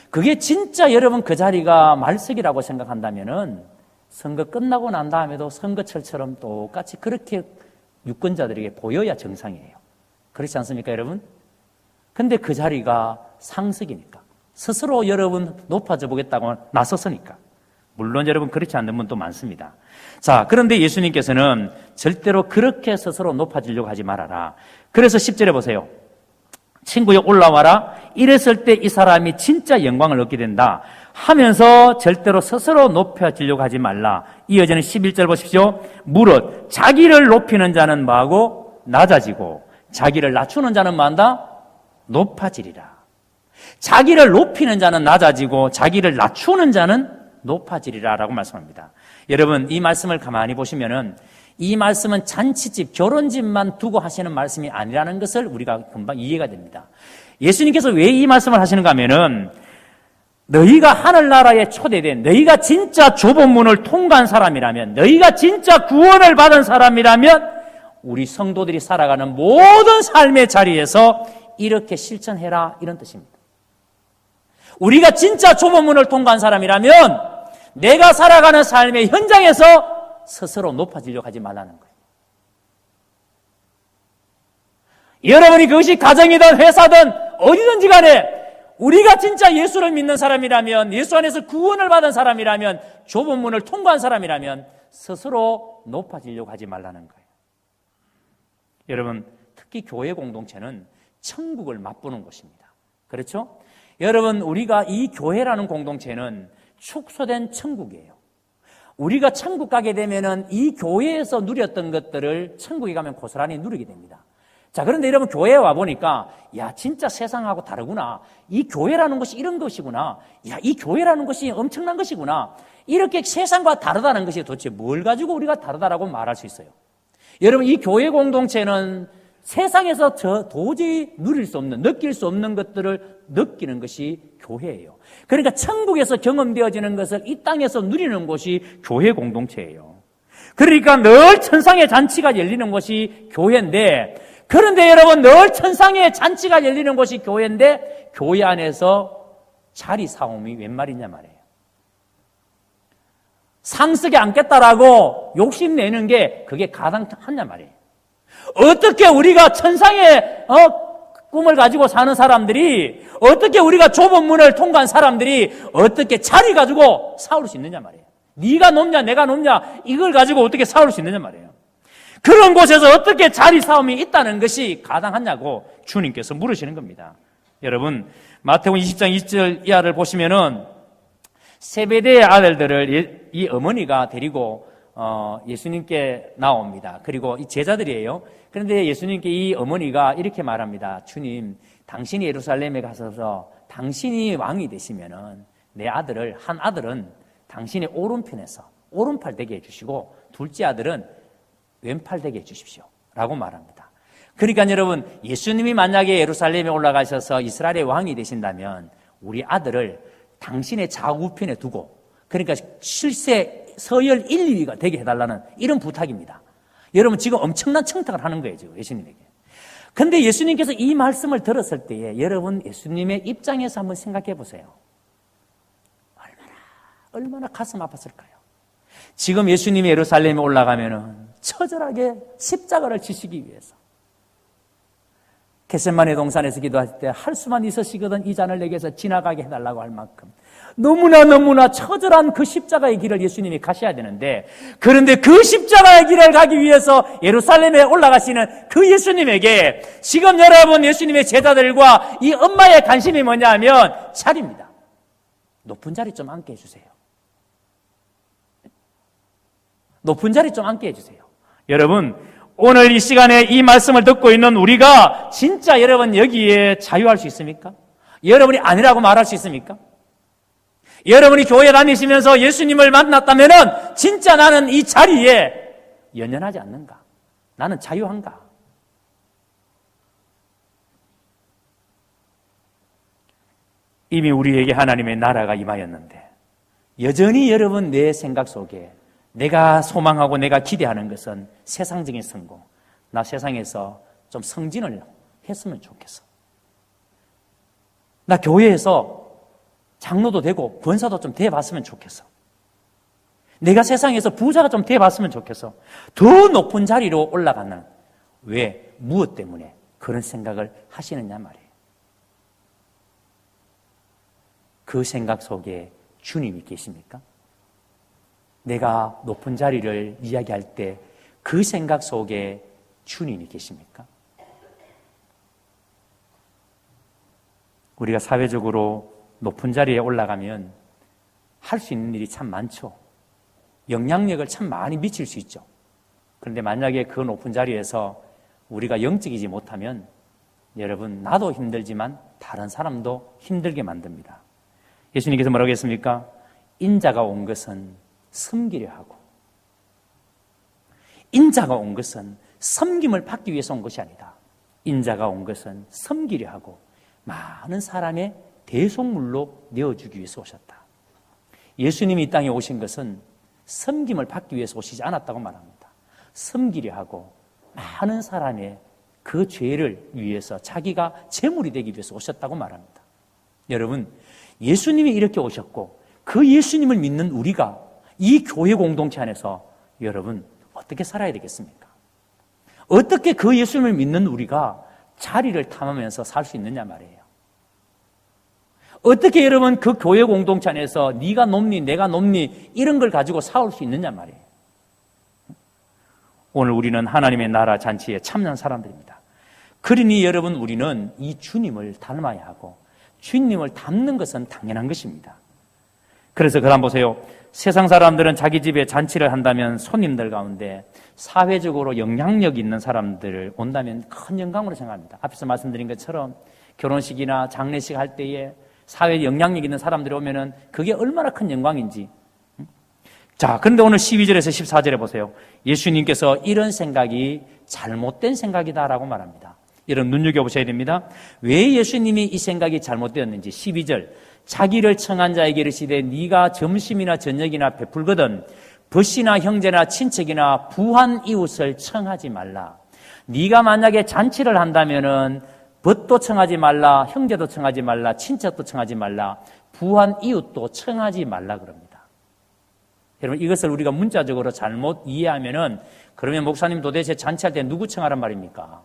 그게 진짜 여러분 그 자리가 말석이라고 생각한다면은 선거 끝나고 난 다음에도 선거철처럼 똑같이 그렇게 유권자들에게 보여야 정상이에요. 그렇지 않습니까, 여러분? 근데 그 자리가 상석이니까. 스스로 여러분 높아져 보겠다고 나섰으니까. 물론 여러분 그렇지 않는 분도 많습니다. 자, 그런데 예수님께서는 절대로 그렇게 스스로 높아지려고 하지 말아라. 그래서 10절에 보세요. 친구여 올라와라. 이랬을 때 이 사람이 진짜 영광을 얻게 된다 하면서 절대로 스스로 높여지려고 하지 말라. 이어지는 11절 보십시오. 무릇 자기를 높이는 자는 뭐하고? 낮아지고 자기를 낮추는 자는 뭐한다? 높아지리라. 자기를 높이는 자는 낮아지고 자기를 낮추는 자는 높아지리라 라고 말씀합니다. 여러분 이 말씀을 가만히 보시면은 이 말씀은 잔치집, 결혼집만 두고 하시는 말씀이 아니라는 것을 우리가 금방 이해가 됩니다. 예수님께서 왜 이 말씀을 하시는가 하면은 너희가 하늘나라에 초대된, 너희가 진짜 좁은 문을 통과한 사람이라면, 너희가 진짜 구원을 받은 사람이라면 우리 성도들이 살아가는 모든 삶의 자리에서 이렇게 실천해라 이런 뜻입니다. 우리가 진짜 좁은 문을 통과한 사람이라면 내가 살아가는 삶의 현장에서 스스로 높아지려고 하지 말라는 거예요. 여러분이 그것이 가정이든 회사든 어디든지 간에 우리가 진짜 예수를 믿는 사람이라면, 예수 안에서 구원을 받은 사람이라면, 좁은 문을 통과한 사람이라면 스스로 높아지려고 하지 말라는 거예요. 여러분 특히 교회 공동체는 천국을 맛보는 곳입니다. 그렇죠? 여러분 우리가 이 교회라는 공동체는 축소된 천국이에요. 우리가 천국 가게 되면은 이 교회에서 누렸던 것들을 천국에 가면 고스란히 누리게 됩니다. 자, 그런데 여러분 교회에 와 보니까 야 진짜 세상하고 다르구나. 이 교회라는 것이 이런 것이구나. 야, 이 교회라는 것이 엄청난 것이구나. 이렇게 세상과 다르다는 것이 도대체 뭘 가지고 우리가 다르다라고 말할 수 있어요? 여러분, 이 교회 공동체는 세상에서 도저히 누릴 수 없는, 느낄 수 없는 것들을 느끼는 것이 교회예요. 그러니까 천국에서 경험되어지는 것을 이 땅에서 누리는 곳이 교회 공동체예요. 그러니까 늘 천상의 잔치가 열리는 곳이 교회인데, 그런데 여러분, 늘 천상의 잔치가 열리는 곳이 교회인데 교회 안에서 자리 싸움이 웬 말이냐 말이에요. 상석에 앉겠다라고 욕심내는 게 그게 가당하냐 말이에요. 어떻게 우리가 천상의 꿈을 가지고 사는 사람들이, 어떻게 우리가 좁은 문을 통과한 사람들이 어떻게 자리 가지고 싸울 수 있느냐 말이에요. 네가 높냐 내가 높냐 이걸 가지고 어떻게 싸울 수 있느냐 말이에요. 그런 곳에서 어떻게 자리 싸움이 있다는 것이 가당하냐고 주님께서 물으시는 겁니다. 여러분, 마태복음 20장 20절 이하를 보시면은 세베대의 아들들을 이 어머니가 데리고 예수님께 나옵니다. 그리고 이 제자들이에요. 그런데 예수님께 이 어머니가 이렇게 말합니다. 주님, 당신이 예루살렘에 가셔서 당신이 왕이 되시면은 내 아들을, 한 아들은 당신의 오른편에서 오른팔 되게 해주시고 둘째 아들은 왼팔 되게 해주십시오 라고 말합니다. 그러니까 여러분, 예수님이 만약에 예루살렘에 올라가셔서 이스라엘의 왕이 되신다면 우리 아들을 당신의 좌우편에 두고, 그러니까 실세 서열 1, 2위가 되게 해달라는 이런 부탁입니다. 여러분, 지금 엄청난 청탁을 하는 거예요, 지금 예수님에게. 근데 예수님께서 이 말씀을 들었을 때에 여러분, 예수님의 입장에서 한번 생각해 보세요. 얼마나 가슴 아팠을까요? 지금 예수님이 예루살렘에 올라가면은 처절하게 십자가를 지시기 위해서 겟세마네 동산에서 기도할 때 할 수만 있으시거든 이 잔을 내게서 지나가게 해달라고 할 만큼 너무나 처절한 그 십자가의 길을 예수님이 가셔야 되는데, 그런데 그 십자가의 길을 가기 위해서 예루살렘에 올라가시는 그 예수님에게 지금 여러분, 예수님의 제자들과 이 엄마의 관심이 뭐냐 하면 자리입니다. 높은 자리 좀 앉게 해주세요. 높은 자리 좀 앉게 해주세요. 여러분, 오늘 이 시간에 이 말씀을 듣고 있는 우리가 진짜 여러분 여기에 자유할 수 있습니까? 여러분이 아니라고 말할 수 있습니까? 여러분이 교회 다니시면서 예수님을 만났다면은 진짜 나는 이 자리에 연연하지 않는가? 나는 자유한가? 이미 우리에게 하나님의 나라가 임하였는데 여전히 여러분 내 생각 속에 내가 소망하고 내가 기대하는 것은 세상적인 성공, 나 세상에서 좀 성진을 했으면 좋겠어. 나 교회에서 장로도 되고 권사도 좀 돼봤으면 좋겠어. 내가 세상에서 부자가 좀 돼봤으면 좋겠어. 더 높은 자리로 올라가는, 왜? 무엇 때문에 그런 생각을 하시느냐 말이에요. 그 생각 속에 주님이 계십니까? 내가 높은 자리를 이야기할 때 그 생각 속에 주님이 계십니까? 우리가 사회적으로 높은 자리에 올라가면 할 수 있는 일이 참 많죠. 영향력을 참 많이 미칠 수 있죠. 그런데 만약에 그 높은 자리에서 우리가 영적이지 못하면 여러분, 나도 힘들지만 다른 사람도 힘들게 만듭니다. 예수님께서 뭐라고 했습니까? 인자가 온 것은 섬기려 하고, 인자가 온 것은 섬김을 받기 위해서 온 것이 아니다. 인자가 온 것은 섬기려 하고 많은 사람의 대속물로 내어주기 위해서 오셨다. 예수님이 이 땅에 오신 것은 섬김을 받기 위해서 오시지 않았다고 말합니다. 섬기려 하고 많은 사람의 그 죄를 위해서 자기가 제물이 되기 위해서 오셨다고 말합니다. 여러분, 예수님이 이렇게 오셨고 그 예수님을 믿는 우리가 이 교회 공동체 안에서 여러분 어떻게 살아야 되겠습니까? 어떻게 그 예수님을 믿는 우리가 자리를 탐하면서 살 수 있느냐 말이에요. 어떻게 여러분 그 교회 공동체 안에서 네가 높니 내가 높니 이런 걸 가지고 싸울 수 있느냐 말이에요. 오늘 우리는 하나님의 나라 잔치에 참여한 사람들입니다. 그러니 여러분, 우리는 이 주님을 닮아야 하고 주님을 닮는 것은 당연한 것입니다. 그래서 그럼 보세요. 세상 사람들은 자기 집에 잔치를 한다면 손님들 가운데 사회적으로 영향력 있는 사람들을 온다면 큰 영광으로 생각합니다. 앞에서 말씀드린 것처럼 결혼식이나 장례식 할 때에 사회에 영향력 있는 사람들이 오면은 그게 얼마나 큰 영광인지. 자, 그런데 오늘 12절에서 14절에 보세요. 예수님께서 이런 생각이 잘못된 생각이다라고 말합니다. 여러분 눈여겨보셔야 됩니다. 왜 예수님이 이 생각이 잘못되었는지 12절 자기를 청한 자에게 이르시되 네가 점심이나 저녁이나 베풀거든 벗이나 형제나 친척이나 부한 이웃을 청하지 말라. 네가 만약에 잔치를 한다면은 벗도 청하지 말라, 형제도 청하지 말라, 친척도 청하지 말라, 부한 이웃도 청하지 말라 그럽니다. 여러분 이것을 우리가 문자적으로 잘못 이해하면은 그러면 목사님 도대체 잔치할 때 누구 청하란 말입니까?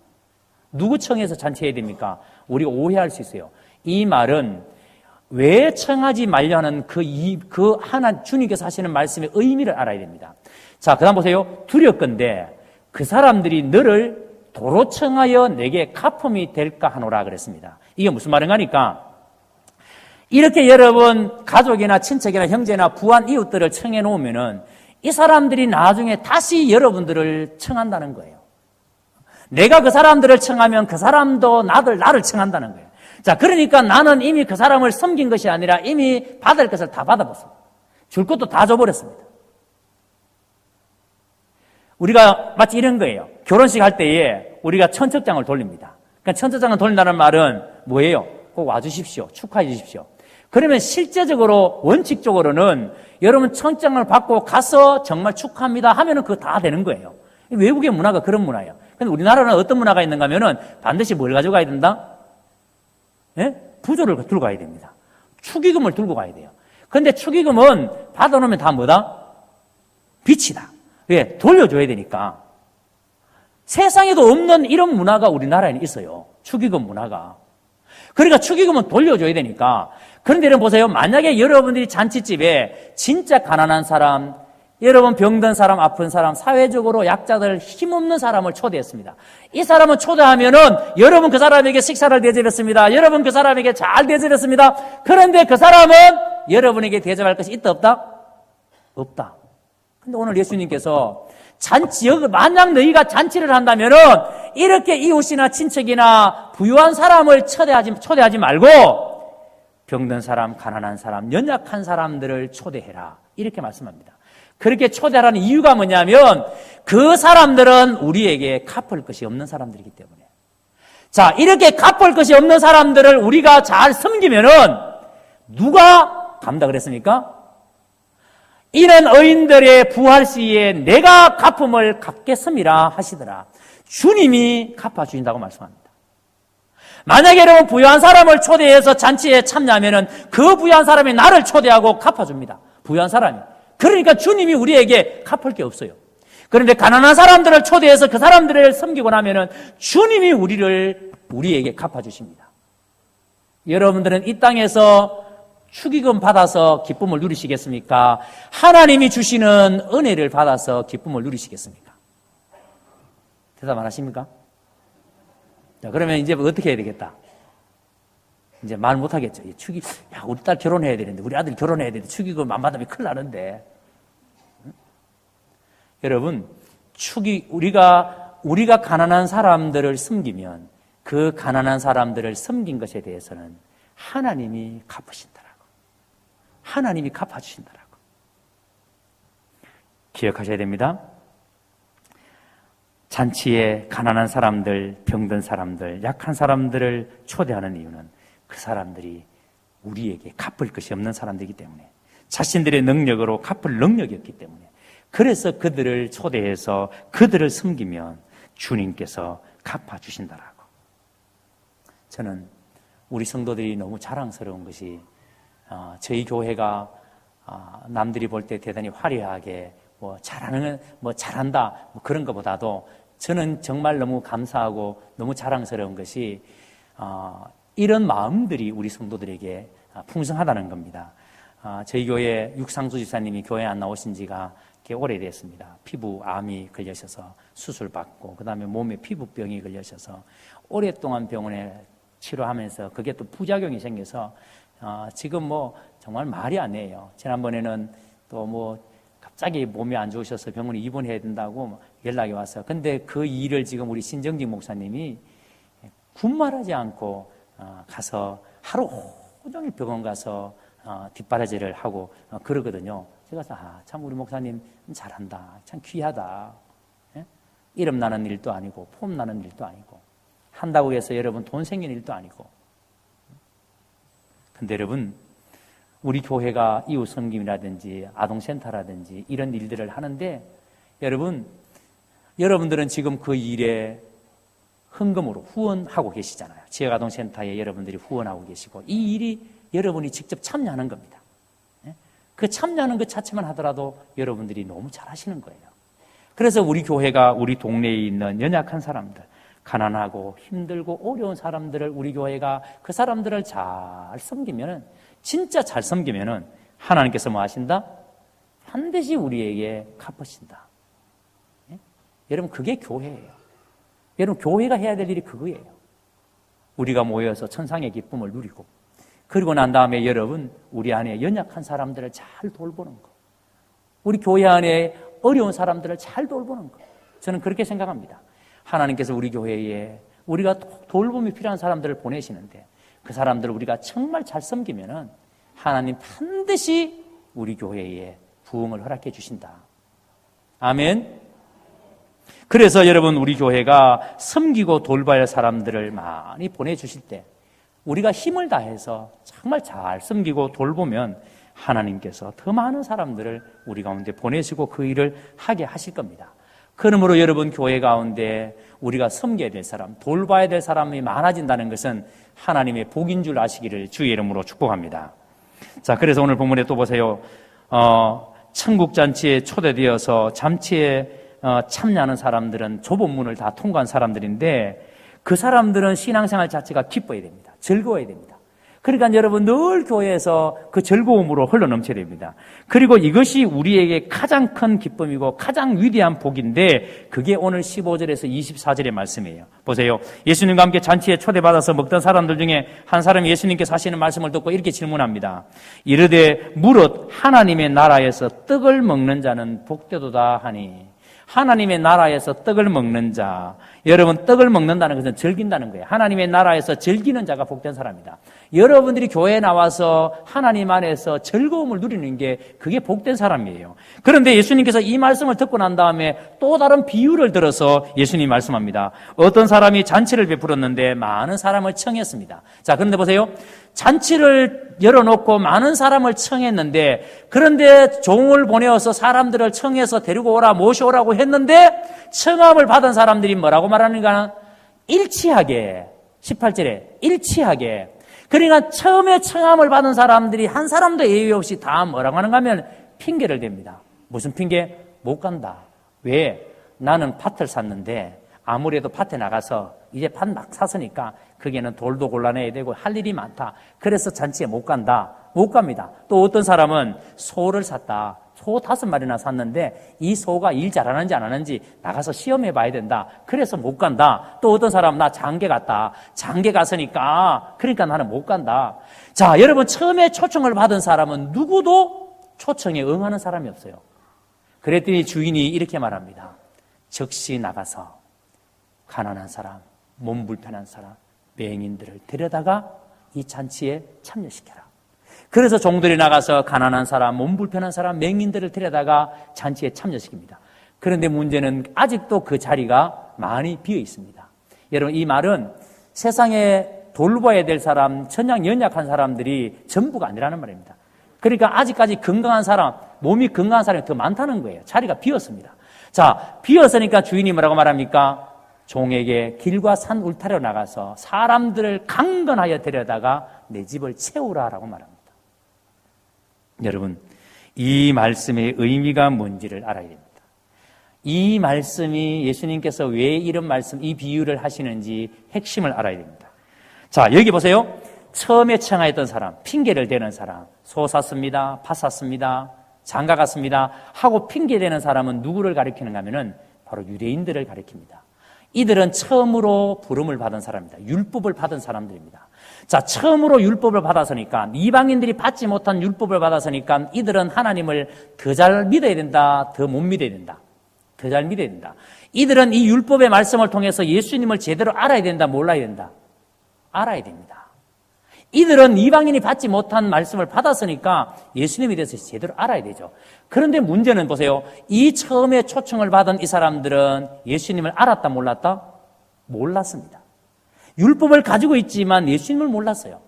누구 청해서 잔치해야 됩니까? 우리 오해할 수 있어요. 이 말은 왜 청하지 말려는 그 하나 주님께서 하시는 말씀의 의미를 알아야 됩니다. 자, 그 다음 보세요. 두렵건대 그 사람들이 너를 도로 청하여 내게 가품이 될까 하노라 그랬습니다. 이게 무슨 말인가 하니까 이렇게 여러분 가족이나 친척이나 형제나 부한 이웃들을 청해 놓으면은 이 사람들이 나중에 다시 여러분들을 청한다는 거예요. 내가 그 사람들을 청하면 그 사람도 나를 청한다는 거예요. 자, 그러니까 나는 이미 그 사람을 섬긴 것이 아니라 이미 받을 것을 다 받아봤습니다. 줄 것도 다 줘버렸습니다. 우리가 마치 이런 거예요. 결혼식 할 때에 우리가 천척장을 돌립니다. 그러니까 천척장을 돌린다는 말은 뭐예요? 꼭 와주십시오. 축하해 주십시오. 그러면 실제적으로 원칙적으로는 여러분 천장을 받고 가서 정말 축하합니다 하면은 그거 다 되는 거예요. 외국의 문화가 그런 문화예요. 근데 우리나라는 어떤 문화가 있는가 하면은 반드시 뭘 가져가야 된다? 예? 부조를 들고 가야 됩니다. 축의금을 들고 가야 돼요. 근데 축의금은 받아놓으면 다 뭐다? 빚이다. 왜? 돌려줘야 되니까. 세상에도 없는 이런 문화가 우리나라에는 있어요. 축의금 문화가. 그러니까 축의금은 돌려줘야 되니까. 그런데 여러분 보세요. 만약에 여러분들이 잔치집에 진짜 가난한 사람, 여러분 병든 사람, 아픈 사람, 사회적으로 약자들, 힘없는 사람을 초대했습니다. 이 사람을 초대하면은 여러분 그 사람에게 식사를 대접했습니다. 여러분 그 사람에게 잘 대접했습니다. 그런데 그 사람은 여러분에게 대접할 것이 있다 없다? 없다. 근데 오늘 예수님께서 만약 너희가 잔치를 한다면은 이렇게 이웃이나 친척이나 부유한 사람을 초대하지 말고 병든 사람, 가난한 사람, 연약한 사람들을 초대해라. 이렇게 말씀합니다. 그렇게 초대하라는 이유가 뭐냐면 그 사람들은 우리에게 갚을 것이 없는 사람들이기 때문에. 자, 이렇게 갚을 것이 없는 사람들을 우리가 잘 섬기면은 누가 감당을 했습니까? 이런 의인들의 부활 시에 내가 갚음을 갚겠음이라 하시더라. 주님이 갚아주신다고 말씀합니다. 만약에 여러분 부유한 사람을 초대해서 잔치에 참여하면은 그 부유한 사람이 나를 초대하고 갚아줍니다. 부유한 사람이. 그러니까 주님이 우리에게 갚을 게 없어요. 그런데 가난한 사람들을 초대해서 그 사람들을 섬기고 나면은 주님이 우리에게 갚아주십니다. 여러분들은 이 땅에서 축의금 받아서 기쁨을 누리시겠습니까? 하나님이 주시는 은혜를 받아서 기쁨을 누리시겠습니까? 대답 안 하십니까? 자, 그러면 이제 어떻게 해야 되겠다? 이제 말 못 하겠죠. 우리 딸 결혼해야 되는데, 우리 아들 결혼해야 되는데, 축의금 안 받으면 큰일 나는데. 응? 여러분, 우리가 가난한 사람들을 섬기면 그 가난한 사람들을 섬긴 것에 대해서는 하나님이 갚으신다라고. 하나님이 갚아주신다라고. 기억하셔야 됩니다. 잔치에 가난한 사람들, 병든 사람들, 약한 사람들을 초대하는 이유는 그 사람들이 우리에게 갚을 것이 없는 사람들이기 때문에, 자신들의 능력으로 갚을 능력이 없기 때문에, 그래서 그들을 초대해서 그들을 섬기면 주님께서 갚아주신다라고. 저는 우리 성도들이 너무 자랑스러운 것이 저희 교회가 남들이 볼 때 대단히 화려하게 잘한다 그런 것보다도 저는 정말 너무 감사하고 너무 자랑스러운 것이 이런 마음들이 우리 성도들에게 풍성하다는 겁니다. 저희 교회 육상수 집사님이 교회에 안 나오신 지가 꽤 오래됐습니다. 피부암이 걸리셔서 수술받고 그 다음에 몸에 피부병이 걸리셔서 오랫동안 병원에 치료하면서 그게 또 부작용이 생겨서 지금 정말 말이 안 해요. 지난번에는 또 갑자기 몸이 안 좋으셔서 병원에 입원해야 된다고 연락이 왔어요. 근데 그 일을 지금 우리 신정직 목사님이 군말하지 않고 가서 하루 종일 병원 가서 뒷바라지를 하고 그러거든요. 제가 참 우리 목사님 잘한다. 참 귀하다. 예? 이름 나는 일도 아니고 폼 나는 일도 아니고 한다고 해서 여러분 돈 생기는 일도 아니고. 근데 여러분 우리 교회가 이웃 섬김이라든지 아동센터라든지 이런 일들을 하는데 여러분들은 지금 그 일에 헌금으로 후원하고 계시잖아요. 지역아동센터에 여러분들이 후원하고 계시고 이 일이 여러분이 직접 참여하는 겁니다. 그 참여하는 것 자체만 하더라도 여러분들이 너무 잘하시는 거예요. 그래서 우리 교회가 우리 동네에 있는 연약한 사람들, 가난하고 힘들고 어려운 사람들을 우리 교회가 그 사람들을 잘 섬기면은 진짜 잘 섬기면은 하나님께서 뭐 하신다? 반드시 우리에게 갚으신다. 여러분 그게 교회예요. 여러분 교회가 해야 될 일이 그거예요. 우리가 모여서 천상의 기쁨을 누리고 그리고 난 다음에 여러분 우리 안에 연약한 사람들을 잘 돌보는 거, 우리 교회 안에 어려운 사람들을 잘 돌보는 거, 저는 그렇게 생각합니다. 하나님께서 우리 교회에 우리가 돌봄이 필요한 사람들을 보내시는데 그 사람들을 우리가 정말 잘 섬기면은 하나님 반드시 우리 교회에 부흥을 허락해 주신다. 아멘. 그래서 여러분 우리 교회가 섬기고 돌봐야 할 사람들을 많이 보내주실 때 우리가 힘을 다해서 정말 잘 섬기고 돌보면 하나님께서 더 많은 사람들을 우리 가운데 보내시고 그 일을 하게 하실 겁니다. 그러므로 여러분 교회 가운데 우리가 섬겨야 될 사람, 돌봐야 될 사람이 많아진다는 것은 하나님의 복인 줄 아시기를 주의 이름으로 축복합니다. 자, 그래서 오늘 본문에 또 보세요. 천국잔치에 초대되어서 잔치에 참여하는 사람들은 좁은 문을 다 통과한 사람들인데 그 사람들은 신앙생활 자체가 기뻐야 됩니다. 즐거워야 됩니다. 그러니까 여러분 늘 교회에서 그 즐거움으로 흘러넘쳐야 됩니다. 그리고 이것이 우리에게 가장 큰 기쁨이고 가장 위대한 복인데 그게 오늘 15절에서 24절의 말씀이에요. 보세요. 예수님과 함께 잔치에 초대받아서 먹던 사람들 중에 한 사람이 예수님께서 하시는 말씀을 듣고 이렇게 질문합니다. 이르되 무릇 하나님의 나라에서 떡을 먹는 자는 복되도다 하니. 하나님의 나라에서 떡을 먹는 자, 여러분 떡을 먹는다는 것은 즐긴다는 거예요. 하나님의 나라에서 즐기는 자가 복된 사람이다. 여러분들이 교회에 나와서 하나님 안에서 즐거움을 누리는 게 그게 복된 사람이에요. 그런데 예수님께서 이 말씀을 듣고 난 다음에 또 다른 비유를 들어서 예수님이 말씀합니다. 어떤 사람이 잔치를 베풀었는데 많은 사람을 청했습니다. 자, 그런데 보세요. 잔치를 열어놓고 많은 사람을 청했는데 그런데 종을 보내어서 사람들을 청해서 데리고 오라 모셔오라고 했는데 청함을 받은 사람들이 뭐라고 말하는가? 일치하게 18절에 일치하게 그러니까 처음에 청함을 받은 사람들이 한 사람도 예외 없이 다 뭐라고 하는가 하면 핑계를 댑니다. 무슨 핑계? 못 간다. 왜? 나는 밭을 샀는데 아무래도 밭에 나가서 이제 밭 막 샀으니까 거기에는 돌도 골라내야 되고 할 일이 많다. 그래서 잔치에 못 간다. 못 갑니다. 또 어떤 사람은 소를 샀다. 소 5마리나 샀는데 이 소가 일 잘하는지 안 하는지 나가서 시험해 봐야 된다. 그래서 못 간다. 또 어떤 사람은 나 장계 갔다. 장계 갔으니까 그러니까 나는 못 간다. 자, 여러분 처음에 초청을 받은 사람은 누구도 초청에 응하는 사람이 없어요. 그랬더니 주인이 이렇게 말합니다. 즉시 나가서 가난한 사람, 몸 불편한 사람, 맹인들을 데려다가 이 잔치에 참여시켜라. 그래서 종들이 나가서 가난한 사람, 몸 불편한 사람, 맹인들을 데려다가 잔치에 참여시킵니다. 그런데 문제는 아직도 그 자리가 많이 비어 있습니다. 여러분 이 말은 세상에 돌봐야 될 사람, 천양 연약한 사람들이 전부가 아니라는 말입니다. 그러니까 아직까지 건강한 사람, 몸이 건강한 사람이 더 많다는 거예요. 자리가 비었습니다. 자, 비었으니까 주인이 뭐라고 말합니까? 종에게 길과 산 울타리로 나가서 사람들을 강건하여 데려다가 내 집을 채우라라고 말합니다. 여러분, 이 말씀의 의미가 뭔지를 알아야 됩니다. 이 말씀이 예수님께서 왜 이런 말씀, 이 비유를 하시는지 핵심을 알아야 됩니다. 자, 여기 보세요. 처음에 청하였던 사람, 핑계를 대는 사람, 소 샀습니다, 밭 샀습니다, 장가 갔습니다 하고 핑계대는 사람은 누구를 가리키는가 하면은 바로 유대인들을 가리킵니다. 이들은 처음으로 부름을 받은 사람입니다. 율법을 받은 사람들입니다. 자, 처음으로 율법을 받았으니까 이방인들이 받지 못한 율법을 받았으니까 이들은 하나님을 더 잘 믿어야 된다, 더 못 믿어야 된다. 더 잘 믿어야 된다. 이들은 이 율법의 말씀을 통해서 예수님을 제대로 알아야 된다, 몰라야 된다. 알아야 됩니다. 이들은 이방인이 받지 못한 말씀을 받았으니까 예수님에 대해서 제대로 알아야 되죠. 그런데 문제는 보세요. 이 처음에 초청을 받은 이 사람들은 예수님을 알았다 몰랐다? 몰랐습니다. 율법을 가지고 있지만 예수님을 몰랐어요.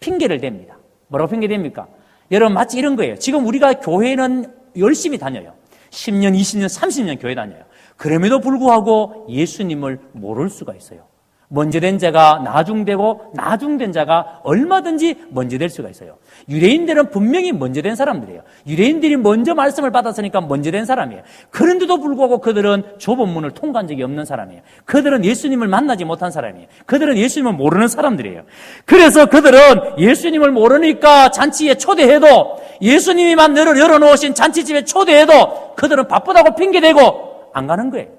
핑계를 댑니다. 뭐라고 핑계댑니까? 여러분 마치 이런 거예요. 지금 우리가 교회는 열심히 다녀요. 10년, 20년, 30년 교회 다녀요. 그럼에도 불구하고 예수님을 모를 수가 있어요. 먼저 된 자가 나중되고 나중된 자가 얼마든지 먼저 될 수가 있어요. 유대인들은 분명히 먼저 된 사람들이에요. 유대인들이 먼저 말씀을 받았으니까 먼저 된 사람이에요. 그런데도 불구하고 그들은 좁은 문을 통과한 적이 없는 사람이에요. 그들은 예수님을 만나지 못한 사람이에요. 그들은 예수님을 모르는 사람들이에요. 그래서 그들은 예수님을 모르니까 잔치에 초대해도, 예수님이만 열어놓으신 잔치집에 초대해도 그들은 바쁘다고 핑계대고 안 가는 거예요.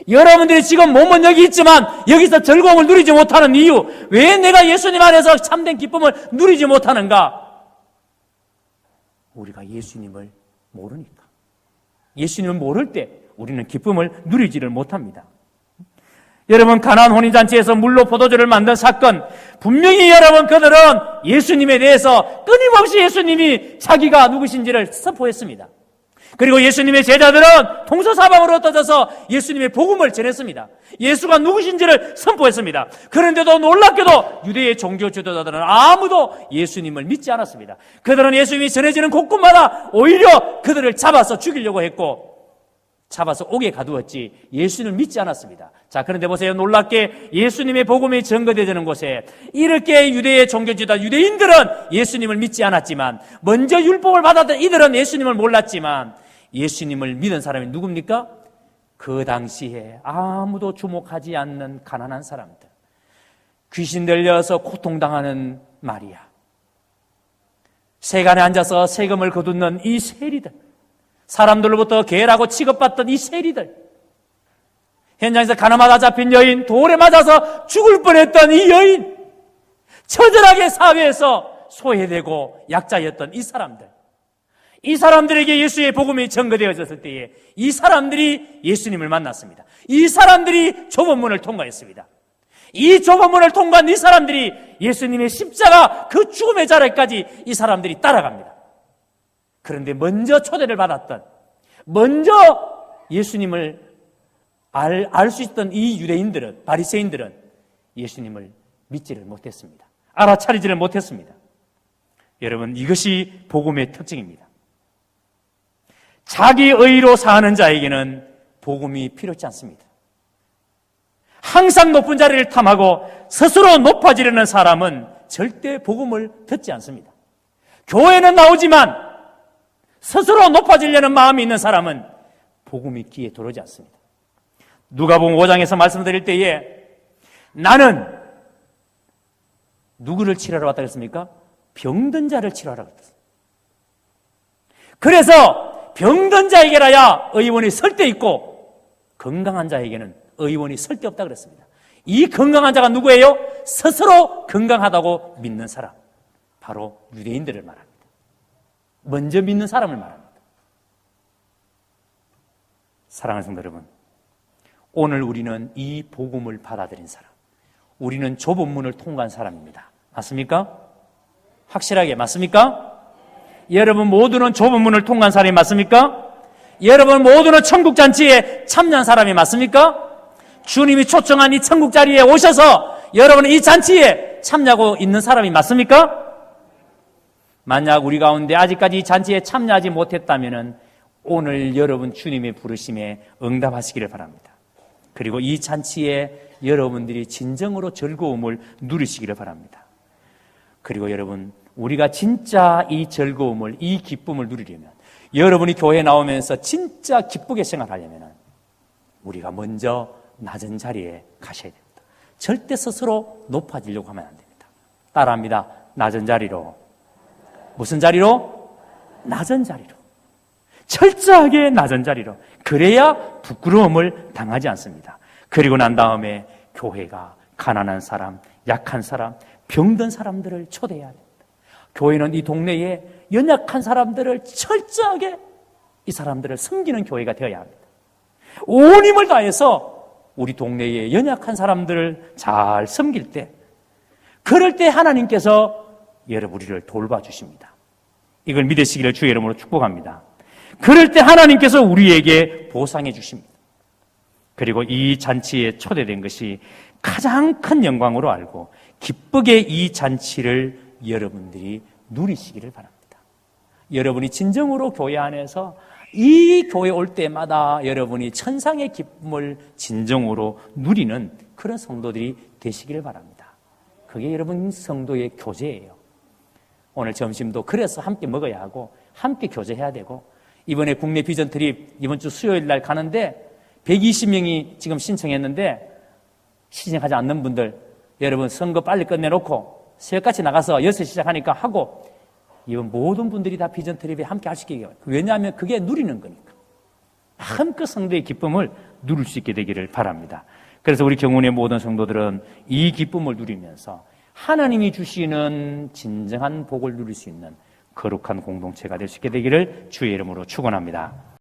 여러분들이 지금 몸은 여기 있지만 여기서 즐거움을 누리지 못하는 이유, 왜 내가 예수님 안에서 참된 기쁨을 누리지 못하는가? 우리가 예수님을 모르니까. 예수님을 모를 때 우리는 기쁨을 누리지를 못합니다. 여러분, 가나안 혼인잔치에서 물로 포도주를 만든 사건, 분명히 여러분 그들은 예수님에 대해서 끊임없이 예수님이 자기가 누구신지를 선포했습니다. 그리고 예수님의 제자들은 동서사방으로 흩어져서 예수님의 복음을 전했습니다. 예수가 누구신지를 선포했습니다. 그런데도 놀랍게도 유대의 종교 지도자들은 아무도 예수님을 믿지 않았습니다. 그들은 예수님이 전해지는 곳곳마다 오히려 그들을 잡아서 죽이려고 했고, 잡아서 옥에 가두었지 예수님을 믿지 않았습니다. 자, 그런데 보세요. 놀랍게 예수님의 복음이 전거되는 곳에 이렇게 유대의 종교지도자 유대인들은 예수님을 믿지 않았지만, 먼저 율법을 받았던 이들은 예수님을 몰랐지만, 예수님을 믿은 사람이 누굽니까? 그 당시에 아무도 주목하지 않는 가난한 사람들, 귀신 들려서 고통당하는 마리아, 세간에 앉아서 세금을 거두는 이 세리들, 사람들로부터 개라고 취급받던 이 세리들, 현장에서 가늠하다 잡힌 여인, 돌에 맞아서 죽을 뻔했던 이 여인, 처절하게 사회에서 소외되고 약자였던 이 사람들, 이 사람들에게 예수의 복음이 전거되어졌을 때에 이 사람들이 예수님을 만났습니다. 이 사람들이 좁은 문을 통과했습니다. 이 좁은 문을 통과한 이 사람들이 예수님의 십자가 그 죽음의 자리까지 이 사람들이 따라갑니다. 그런데 먼저 초대를 받았던, 먼저 예수님을 알 수 있던 이 유대인들은, 바리새인들은 예수님을 믿지를 못했습니다. 알아차리지를 못했습니다. 여러분, 이것이 복음의 특징입니다. 자기 의로 사는 자에게는 복음이 필요치 않습니다. 항상 높은 자리를 탐하고 스스로 높아지려는 사람은 절대 복음을 듣지 않습니다. 교회는 나오지만 스스로 높아지려는 마음이 있는 사람은 복음이 귀에 들어오지 않습니다. 누가복음 5장에서 말씀드릴 때에 나는 누구를 치료하러 왔다 그랬습니까? 병든 자를 치료하러 왔다. 그래서 병든 자에게라야 의원이 설 데 있고 건강한 자에게는 의원이 설 데 없다 그랬습니다. 이 건강한 자가 누구예요? 스스로 건강하다고 믿는 사람, 바로 유대인들을 말합니다. 먼저 믿는 사람을 말합니다. 사랑하는 성도 여러분, 오늘 우리는 이 복음을 받아들인 사람, 우리는 좁은 문을 통과한 사람입니다. 맞습니까? 확실하게 맞습니까? 여러분 모두는 좁은 문을 통과한 사람이 맞습니까? 여러분 모두는 천국잔치에 참여한 사람이 맞습니까? 주님이 초청한 이 천국 자리에 오셔서 여러분은 이 잔치에 참여하고 있는 사람이 맞습니까? 만약 우리 가운데 아직까지 이 잔치에 참여하지 못했다면 오늘 여러분 주님의 부르심에 응답하시기를 바랍니다. 그리고 이 잔치에 여러분들이 진정으로 즐거움을 누리시기를 바랍니다. 그리고 여러분, 우리가 진짜 이 즐거움을, 이 기쁨을 누리려면, 여러분이 교회에 나오면서 진짜 기쁘게 생활하려면 우리가 먼저 낮은 자리에 가셔야 됩니다. 절대 스스로 높아지려고 하면 안 됩니다. 따라합니다. 낮은 자리로. 무슨 자리로? 낮은 자리로. 철저하게 낮은 자리로. 그래야 부끄러움을 당하지 않습니다. 그리고 난 다음에 교회가 가난한 사람, 약한 사람, 병든 사람들을 초대해야 합니다. 교회는 이 동네에 연약한 사람들을 철저하게 이 사람들을 섬기는 교회가 되어야 합니다. 온 힘을 다해서 우리 동네에 연약한 사람들을 잘 섬길 때 그럴 때 하나님께서 여러분 우리를 돌봐주십니다. 이걸 믿으시기를 주의 이름으로 축복합니다. 그럴 때 하나님께서 우리에게 보상해 주십니다. 그리고 이 잔치에 초대된 것이 가장 큰 영광으로 알고 기쁘게 이 잔치를 여러분들이 누리시기를 바랍니다. 여러분이 진정으로 교회 안에서 이 교회 올 때마다 여러분이 천상의 기쁨을 진정으로 누리는 그런 성도들이 되시기를 바랍니다. 그게 여러분 성도의 교제예요. 오늘 점심도 그래서 함께 먹어야 하고 함께 교제해야 되고, 이번에 국내 비전 트립 이번 주 수요일 날 가는데 120명이 지금 신청했는데 신청하지 않는 분들, 여러분 선거 빨리 끝내놓고 새벽같이 나가서 6시 시작하니까 하고, 이번 모든 분들이 다 비전 트립에 함께 할 수 있게. 왜냐하면 그게 누리는 거니까. 마음껏 성도의 기쁨을 누릴 수 있게 되기를 바랍니다. 그래서 우리 경운의 모든 성도들은 이 기쁨을 누리면서 하나님이 주시는 진정한 복을 누릴 수 있는 거룩한 공동체가 될 수 있게 되기를 주의 이름으로 축원합니다.